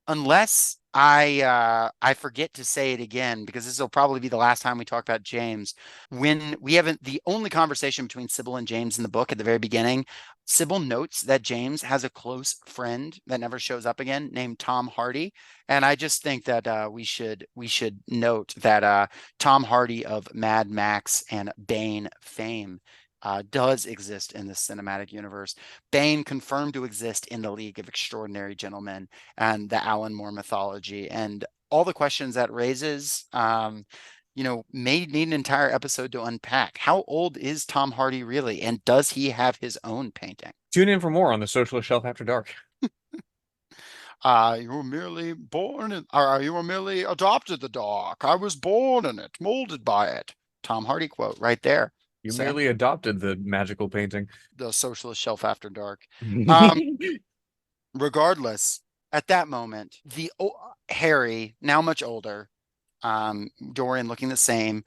unless I forget to say it again, because this will probably be the last time we talk about James, when we haven't the only conversation between Sybil and James in the book at the very beginning, Sybil notes that James has a close friend that never shows up again named Tom Hardy. And I just think that we should note that Tom Hardy of Mad Max and Bane fame does exist in the cinematic universe. Bane confirmed to exist in the League of Extraordinary Gentlemen and the Alan Moore mythology. And all the questions that raises, may need an entire episode to unpack. How old is Tom Hardy really? And does he have his own painting? Tune in for more on the Socialist Shelf After Dark. You were merely born in, or you were merely adopted the dark. I was born in it, molded by it. Tom Hardy quote right there. You So merely adopted the magical painting. the socialist shelf after dark. Um, Regardless, at that moment, Harry, now much older, Dorian looking the same,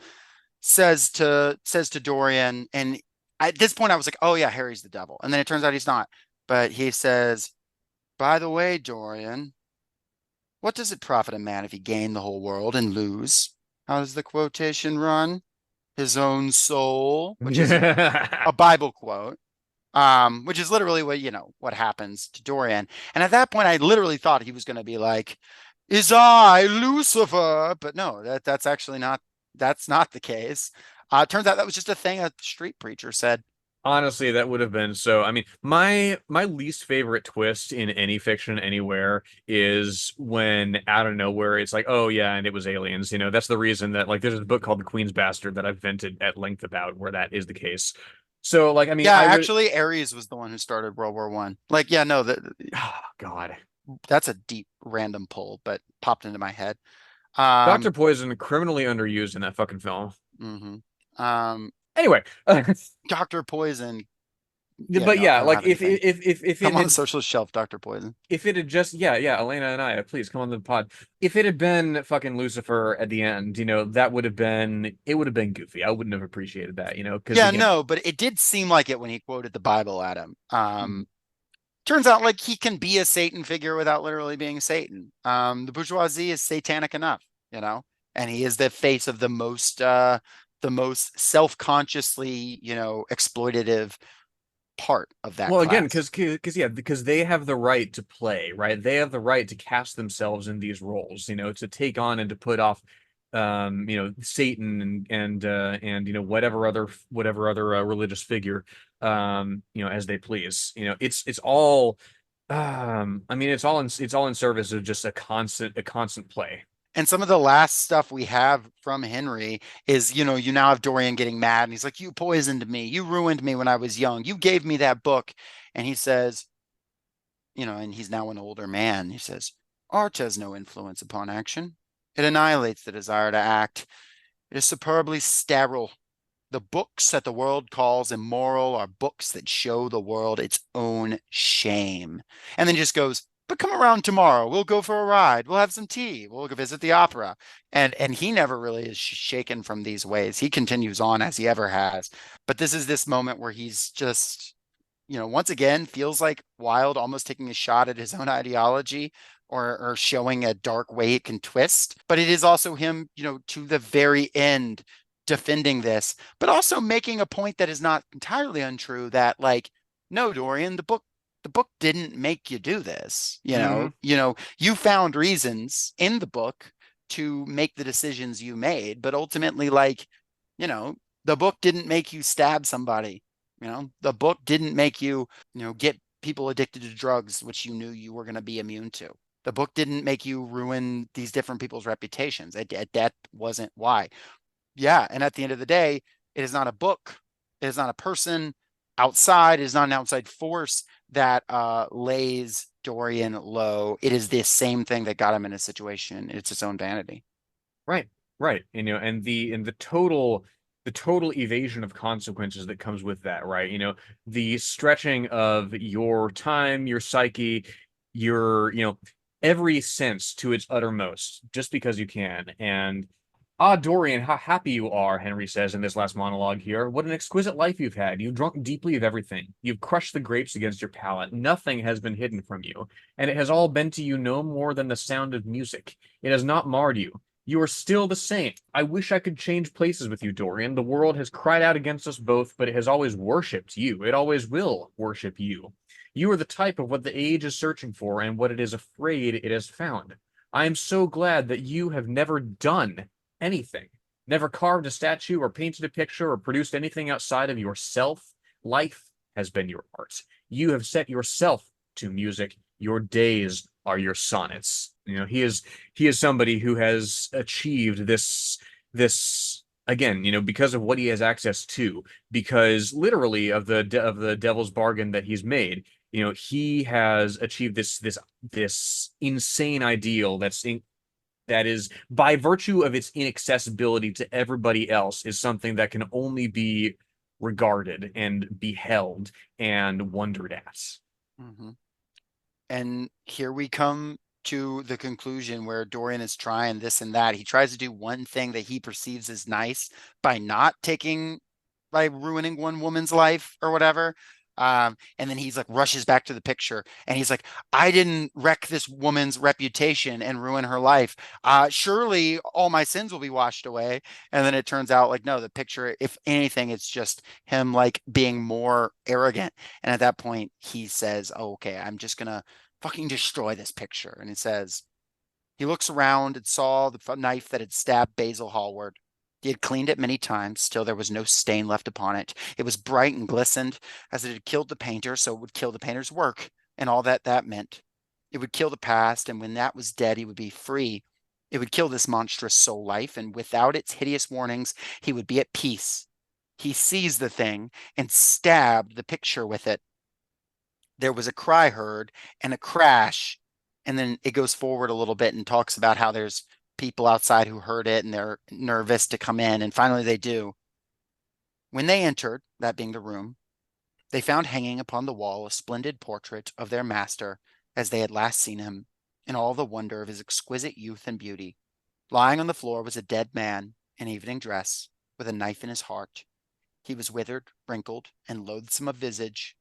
says to Dorian, and at this point I was like, oh yeah, Harry's the devil. And then it turns out he's not. But he says, by the way, Dorian, what does it profit a man if he gain the whole world and lose? How does the quotation run? His own soul, which is a Bible quote. Which is literally what happens to Dorian. And at that point, I literally thought he was going to be like, is I, Lucifer. But no, that's actually not, that's not the case. Turns out that was just a thing a street preacher said. Honestly, that would have been so. I mean, my least favorite twist in any fiction anywhere is when out of nowhere it's like, oh yeah, and it was aliens. You know, that's the reason that like there's a book called The Queen's Bastard that I've vented at length about where that is the case. So like, I mean, Yeah, I would. actually, Ares was the one who started World War One. Like, yeah, no, Oh, God. that's a deep random pull, but popped into my head. Dr. Um, Poison criminally underused in that fucking film. mhm. Um, Anyway, Dr. Poison. Yeah, but no, I yeah, don't like have anything. if it Come on the had socialist shelf, Dr. Poison. if it had just yeah, Elena and I, please come on the pod. If it had been fucking Lucifer at the end, that would have been goofy. I wouldn't have appreciated that, because Yeah, again, no, but it did seem like it when he quoted the Bible at him. Turns out like he can be a Satan figure without literally being Satan. The bourgeoisie is satanic enough, you know, and he is the face of the most self-consciously, exploitative part of that well, again, class. because they have the right to play, right? They have the right to cast themselves in these roles, to take on and to put off, Satan and whatever other religious figure, as they please. It's all, I mean, it's all in service of just a constant play. And some of the last stuff we have from Henry is, you now have Dorian getting mad and he's like, you poisoned me. You ruined me when I was young. You gave me that book. And he says, and he's now an older man. He says, art has no influence upon action. It annihilates the desire to act. It is superbly sterile. The books that the world calls immoral are books that show the world its own shame. And then he just goes, but come around tomorrow. We'll go for a ride. We'll have some tea. We'll go visit the opera. And he never really is shaken from these ways. He continues on as he ever has. But this is this moment where he's just, once again feels like Wilde almost taking a shot at his own ideology or showing a dark way it can twist. But it is also him, to the very end defending this, but also making a point that is not entirely untrue that like, no, Dorian, the book didn't make you do this. Hmm. You found reasons in the book to make the decisions you made, but ultimately, like, you know, the book didn't make you stab somebody. The book didn't make you, get people addicted to drugs, which you knew you were going to be immune to. The book didn't make you ruin these different people's reputations. That wasn't why. Yeah. And at the end of the day, it is not a book. It is not a person outside. It is not an outside force that lays Dorian low. It is the same thing that got him in a situation. It's its own vanity. Right, right. And the total evasion of consequences that comes with that, right? The stretching of your time, your psyche, your, every sense to its uttermost, just because you can. And Dorian, how happy you are, Henry says in this last monologue here. What an exquisite life you've had. You've drunk deeply of everything. You've crushed the grapes against your palate. Nothing has been hidden from you, and it has all been to you no more than the sound of music. It has not marred you. You are still the same. I wish I could change places with you, Dorian. The world has cried out against us both, but it has always worshipped you. It always will worship you. You are the type of what the age is searching for and what it is afraid it has found. I am so glad that you have never done anything, never carved a statue or painted a picture or produced anything outside of yourself. Life has been your art. You have set yourself to music. Your days are your sonnets. He is somebody who has achieved this again, because of what he has access to, because literally of the devil's bargain that he's made. He has achieved this insane ideal that is, by virtue of its inaccessibility to everybody else, is something that can only be regarded and beheld and wondered at. Mm-hmm. And here we come to the conclusion where Dorian is trying this and that. He tries to do one thing that he perceives as nice by ruining one woman's life or whatever. And then he's like rushes back to the picture and he's like, I didn't wreck this woman's reputation and ruin her life. Surely all my sins will be washed away. And then it turns out like, no, the picture, if anything, it's just him like being more arrogant. And at that point he says, oh, okay, I'm just gonna fucking destroy this picture. And it says, He looks around and saw the knife that had stabbed Basil Hallward. He had cleaned it many times, still there was no stain left upon it. It was bright and glistened, as it had killed the painter, so it would kill the painter's work, and all that that meant. It would kill the past, and when that was dead, he would be free. It would kill this monstrous soul life, and without its hideous warnings, he would be at peace. He seized the thing and stabbed the picture with it. There was a cry heard and a crash, and then it goes forward a little bit and talks about how there's people outside who heard it and they're nervous to come in, and finally they do. When they entered, that being the room, they found hanging upon the wall a splendid portrait of their master as they had last seen him, in all the wonder of his exquisite youth and beauty. Lying on the floor was a dead man in evening dress, with a knife in his heart. He was withered, wrinkled, and loathsome of visage.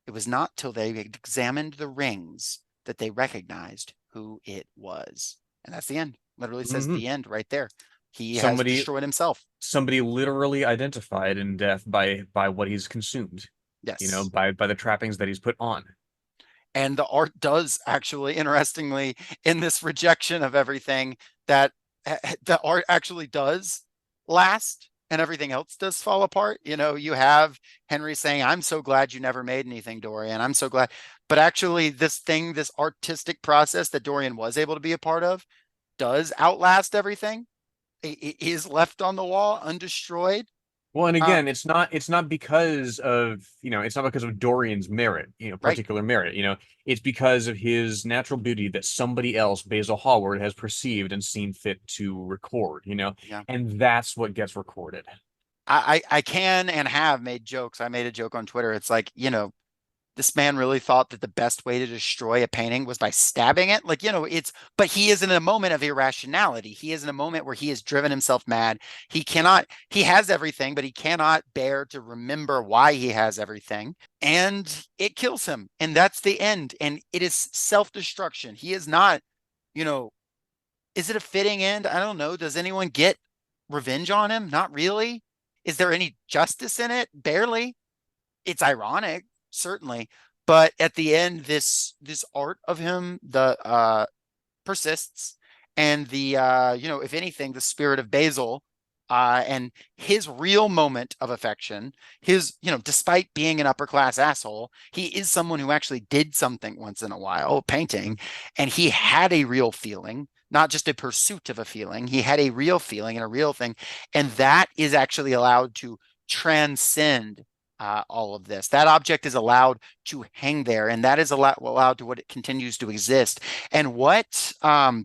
It was not till they had examined the rings that they recognized who it was. And that's the end. Literally says Hmm. the end right there. He has Somebody destroyed himself. somebody literally identified in death by what he's consumed, Yes. by the trappings that he's put on. And the art does actually, interestingly, in this rejection of everything, that the art actually does last and everything else does fall apart. You have Henry saying, I'm so glad you never made anything, Dorian. I'm so glad. But actually, this artistic process that Dorian was able to be a part of does outlast everything. It is left on the wall undestroyed. Well, and Uh, again, it's not because of, it's not because of Dorian's merit, right. particular merit, it's because of his natural beauty that somebody else, Basil Hallward, has perceived and seen fit to record, Yeah. and that's what gets recorded. I can and have made jokes. I made a joke on Twitter. It's like, this man really thought that the best way to destroy a painting was by stabbing it. Like, but he is in a moment of irrationality. He is in a moment where he has driven himself mad. He has everything, but he cannot bear to remember why he has everything. And it kills him. And that's the end. And it is self destruction. He is not, you know, is it a fitting end? I don't know. Does anyone get revenge on him? Not really. Is there any justice in it? Barely. It's ironic, certainly, but at the end, this art of him, the persists, and the if anything, the spirit of Basil, and his real moment of affection, despite being an upper class asshole, he is someone who actually did something once in a while, painting, and he had a real feeling. Not just a pursuit of a feeling, he had a real feeling and a real thing. And that is actually allowed to transcend all of this. That object is allowed to hang there, and that is allowed to what it continues to exist. And what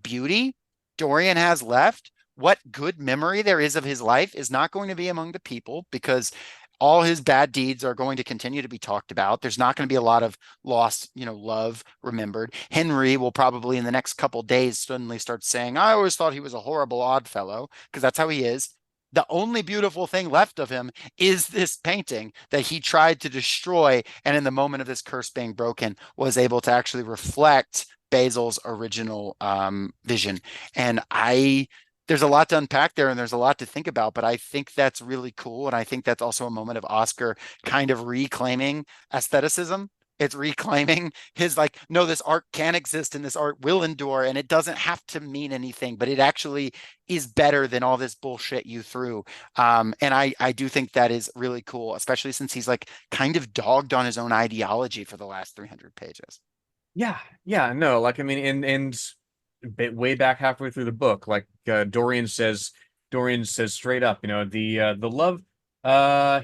beauty Dorian has left, what good memory there is of his life, is not going to be among the people, because all his bad deeds are going to continue to be talked about. There's not going to be a lot of lost, love remembered. Henry will probably in the next couple days suddenly start saying, I always thought he was a horrible odd fellow, because that's how he is. The only beautiful thing left of him is this painting that he tried to destroy, and in the moment of this curse being broken, was able to actually reflect Basil's original vision. And there's a lot to unpack there, and there's a lot to think about, but I think that's really cool. And I think that's also a moment of Oscar kind of reclaiming aestheticism. It's reclaiming his, like, no, this art can exist and this art will endure, and it doesn't have to mean anything, but it actually is better than all this bullshit you threw. And I do think that is really cool, especially since he's like kind of dogged on his own ideology for the last 300 pages. Yeah, yeah, no, like I mean, way back halfway through the book, like Dorian says straight up, the love.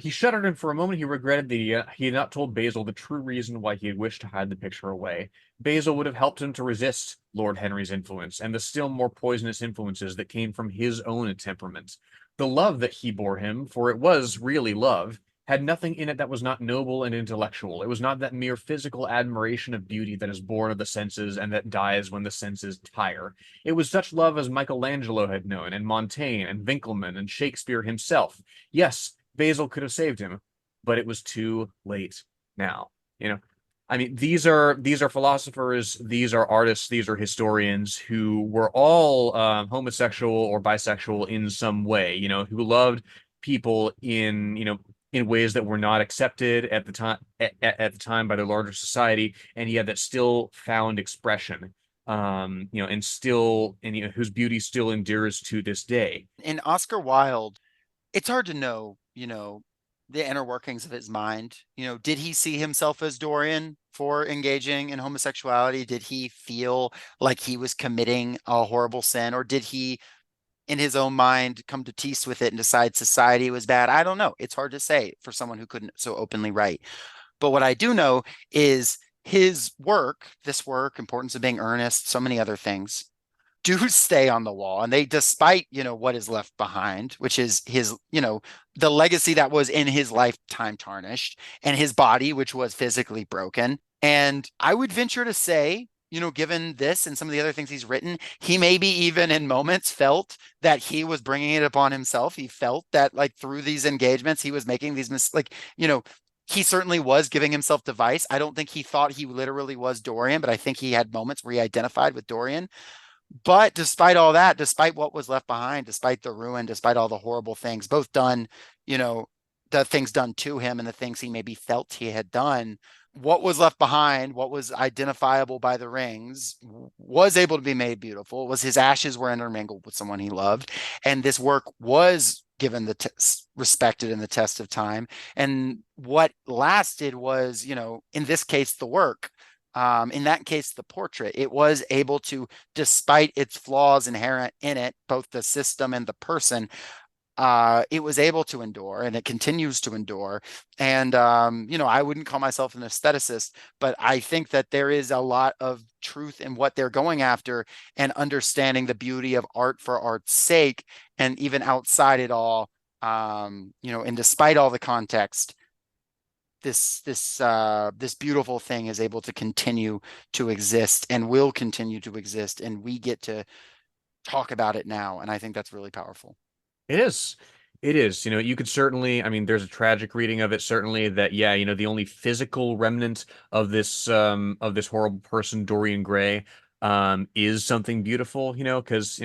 He shuddered, and for a moment he regretted that he had not told Basil the true reason why he had wished to hide the picture away. Basil would have helped him to resist Lord Henry's influence and the still more poisonous influences that came from his own temperament. The love that he bore him, for it was really love, had nothing in it that was not noble and intellectual. It was not that mere physical admiration of beauty that is born of the senses and that dies when the senses tire. It was such love as Michelangelo had known, and Montaigne, and Winckelmann, and Shakespeare himself. Yes, Basil could have saved him, but it was too late now. I mean, these are philosophers, these are artists, these are historians who were all homosexual or bisexual in some way. Who loved people in ways that were not accepted at the time by the larger society, and yet that still found expression. and still, and whose beauty still endures to this day. In Oscar Wilde, it's hard to know, the inner workings of his mind. Did he see himself as Dorian for engaging in homosexuality? Did he feel like he was committing a horrible sin, or did he, in his own mind, come to peace with it and decide society was bad? I don't know. It's hard to say for someone who couldn't so openly write. But what I do know is his work, this work, importance of being earnest, so many other things, do stay on the wall. And they, despite, what is left behind, which is his, the legacy that was in his lifetime tarnished, and his body, which was physically broken. And I would venture to say, given this and some of the other things he's written, he maybe even in moments felt that he was bringing it upon himself. He felt that, like, through these engagements, he was making these mistakes. He certainly was giving himself device. I don't think he thought he literally was Dorian, but I think he had moments where he identified with Dorian. But despite all that, despite what was left behind, despite the ruin, despite all the horrible things, both done, you know, the things done to him and the things he maybe felt he had done, what was left behind, what was identifiable by the rings, was able to be made beautiful, was his ashes were intermingled with someone he loved. And this work was given respected in the test of time. And what lasted was, in this case, the work. In that case, the portrait, it was able to, despite its flaws inherent in it, both the system and the person, it was able to endure, and it continues to endure. And, I wouldn't call myself an aestheticist, but I think that there is a lot of truth in what they're going after, and understanding the beauty of art for art's sake. And even outside it all, and despite all the context, this beautiful thing is able to continue to exist and will continue to exist, and we get to talk about it now, and I think that's really powerful. It is. It is. You could certainly, I mean, there's a tragic reading of it, certainly, that, yeah, the only physical remnant of this horrible person, Dorian Gray, is something beautiful, because,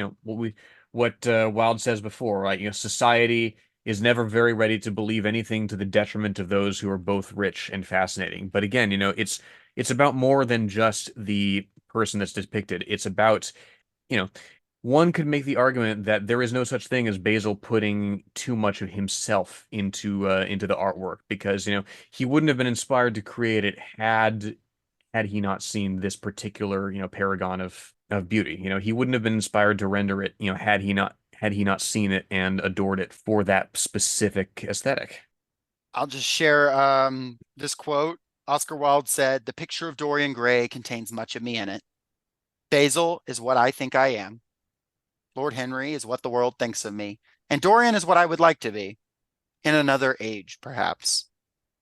what Wilde says before, right? Society is never very ready to believe anything to the detriment of those who are both rich and fascinating. But again, it's about more than just the person that's depicted. It's about, you know, one could make the argument that there is no such thing as Basil putting too much of himself into the artwork, because he wouldn't have been inspired to create it had he not seen this particular paragon of beauty. He wouldn't have been inspired to render it had he not seen it and adored it for that specific aesthetic. I'll just share this quote. Oscar Wilde said, "The picture of Dorian Gray contains much of me in it. Basil is what I think I am. Lord Henry is what the world thinks of me. And Dorian is what I would like to be in another age, perhaps."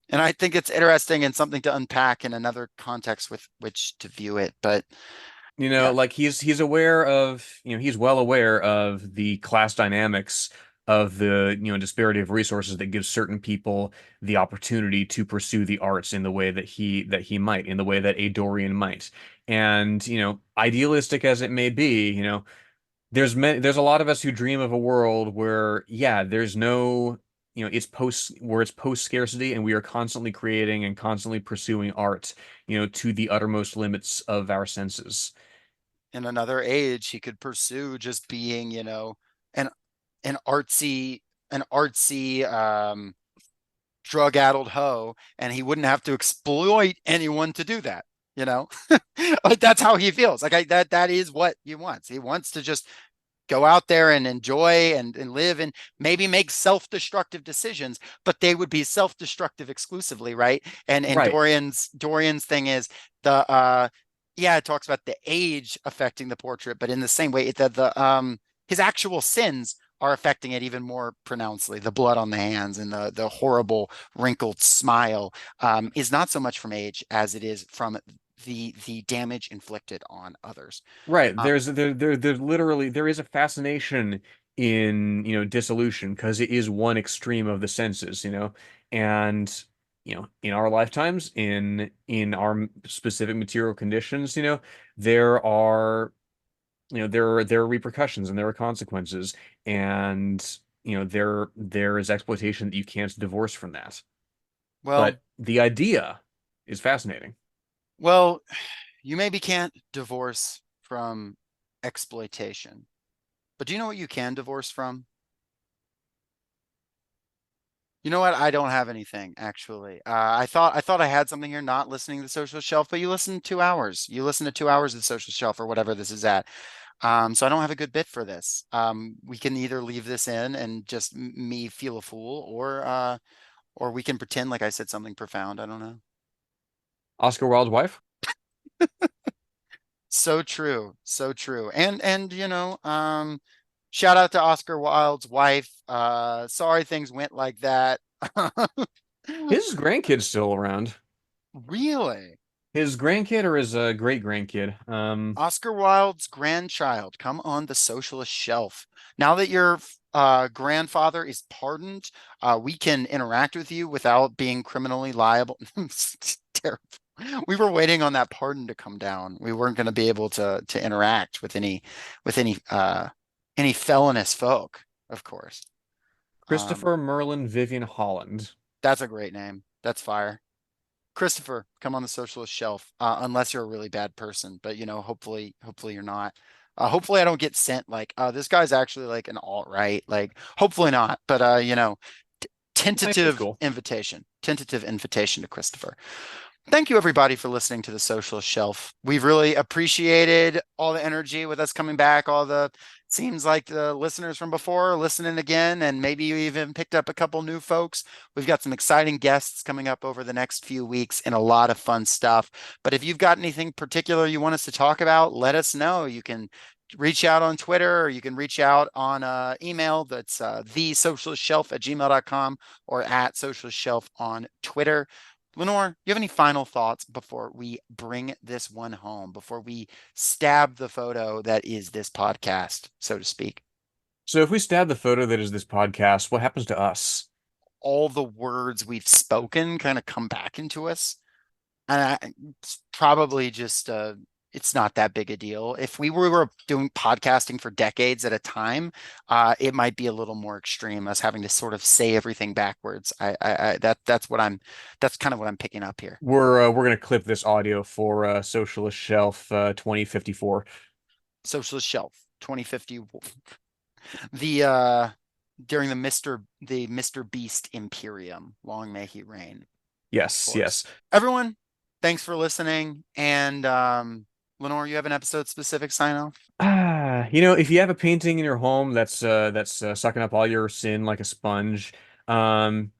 And I think it's interesting and something to unpack in another context with which to view it. But yeah, Like he's aware of, he's well aware of the class dynamics of the, disparity of resources that gives certain people the opportunity to pursue the arts in the way that he might, in the way that a Dorian might. And, idealistic as it may be, there's a lot of us who dream of a world where, yeah, there's no, it's post scarcity, and we are constantly creating and constantly pursuing art, to the uttermost limits of our senses. in another age, he could pursue just being, an an artsy, an artsy, drug-addled hoe, and he wouldn't have to exploit anyone to do that. You know, like that's how he feels. Like that is what he wants. He wants to just go out there and enjoy and live and maybe make self-destructive decisions, but they would be self-destructive exclusively, right? And Right. Dorian's thing is the yeah, it talks about the age affecting the portrait, but in the same way, the his actual sins are affecting it even more pronouncedly. The blood on the hands and the horrible wrinkled smile is not so much from age as it is from the damage inflicted on others. Right. Um, There's literally, there is a fascination in, dissolution, because it is one extreme of the senses, and in our lifetimes, in our specific material conditions, there are there are repercussions and there are consequences, and there is exploitation that you can't divorce from that. well, But the idea is fascinating. well, you maybe can't divorce from exploitation. But do you know what you can divorce from? You know what? I don't have anything actually. I thought I had something here. Not listening to the Social Shelf, but you listen 2 hours. You listen to 2 hours of the Social Shelf or whatever this is at. So I don't have a good bit for this. We can either leave this in and just me feel a fool, or we can pretend like I said something profound. I don't know. Oscar Wilde's wife? So true, so true. And shout out to Oscar Wilde's wife. Sorry things went like that. His grandkid's still around. Really? His grandkid or his great grandkid? Oscar Wilde's grandchild, come on the socialist shelf. Now that your grandfather is pardoned, we can interact with you without being criminally liable. It's terrible. We were waiting on that pardon to come down. We weren't going to be able to interact with any felonious folk, of course. Christopher Merlin Vivian Holland. That's a great name. That's fire. Christopher, come on the socialist shelf, unless you're a really bad person. But hopefully you're not. Hopefully I don't get sent like, this guy's actually like an alt-right. Like, hopefully not. But tentative Cool. tentative invitation to Christopher. Thank you, everybody, for listening to the Socialist Shelf. We've really appreciated all the energy with us coming back. Seems like the listeners from before are listening again, and maybe you even picked up a couple new folks. We've got some exciting guests coming up over the next few weeks and a lot of fun stuff. But if you've got anything particular you want us to talk about, let us know. You can reach out on Twitter, or you can reach out on email. That's thesocialistshelf@gmail.com or at Socialist Shelf on Twitter. Lenore, you have any final thoughts before we bring this one home, before we stab the photo that is this podcast, so to speak? So if we stab the photo that is this podcast, what happens to us? All the words we've spoken kind of come back into us. And it's probably just it's not that big a deal. If we were doing podcasting for decades at a time, it might be a little more extreme, us having to sort of say everything backwards. That's kind of what I'm picking up here. We're gonna clip this audio for Socialist Shelf 2054. Socialist Shelf 2050. The during the Mr. Beast Imperium. Long may he reign. Yes, yes. Everyone, thanks for listening. And Lenore, you have an episode specific sign off? If you have a painting in your home that's sucking up all your sin like a sponge,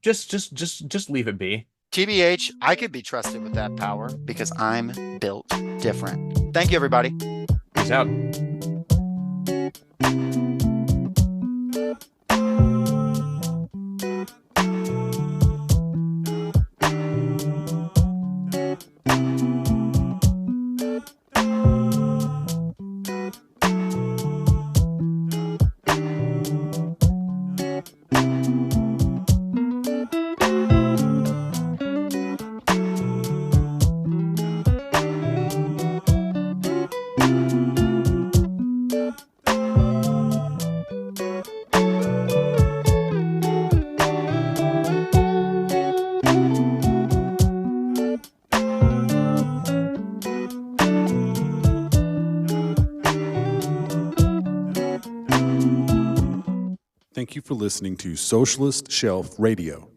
just leave it be. TBH, I could be trusted with that power because I'm built different. Thank you, everybody. Peace out. Thank you for listening to Socialist Shelf Radio.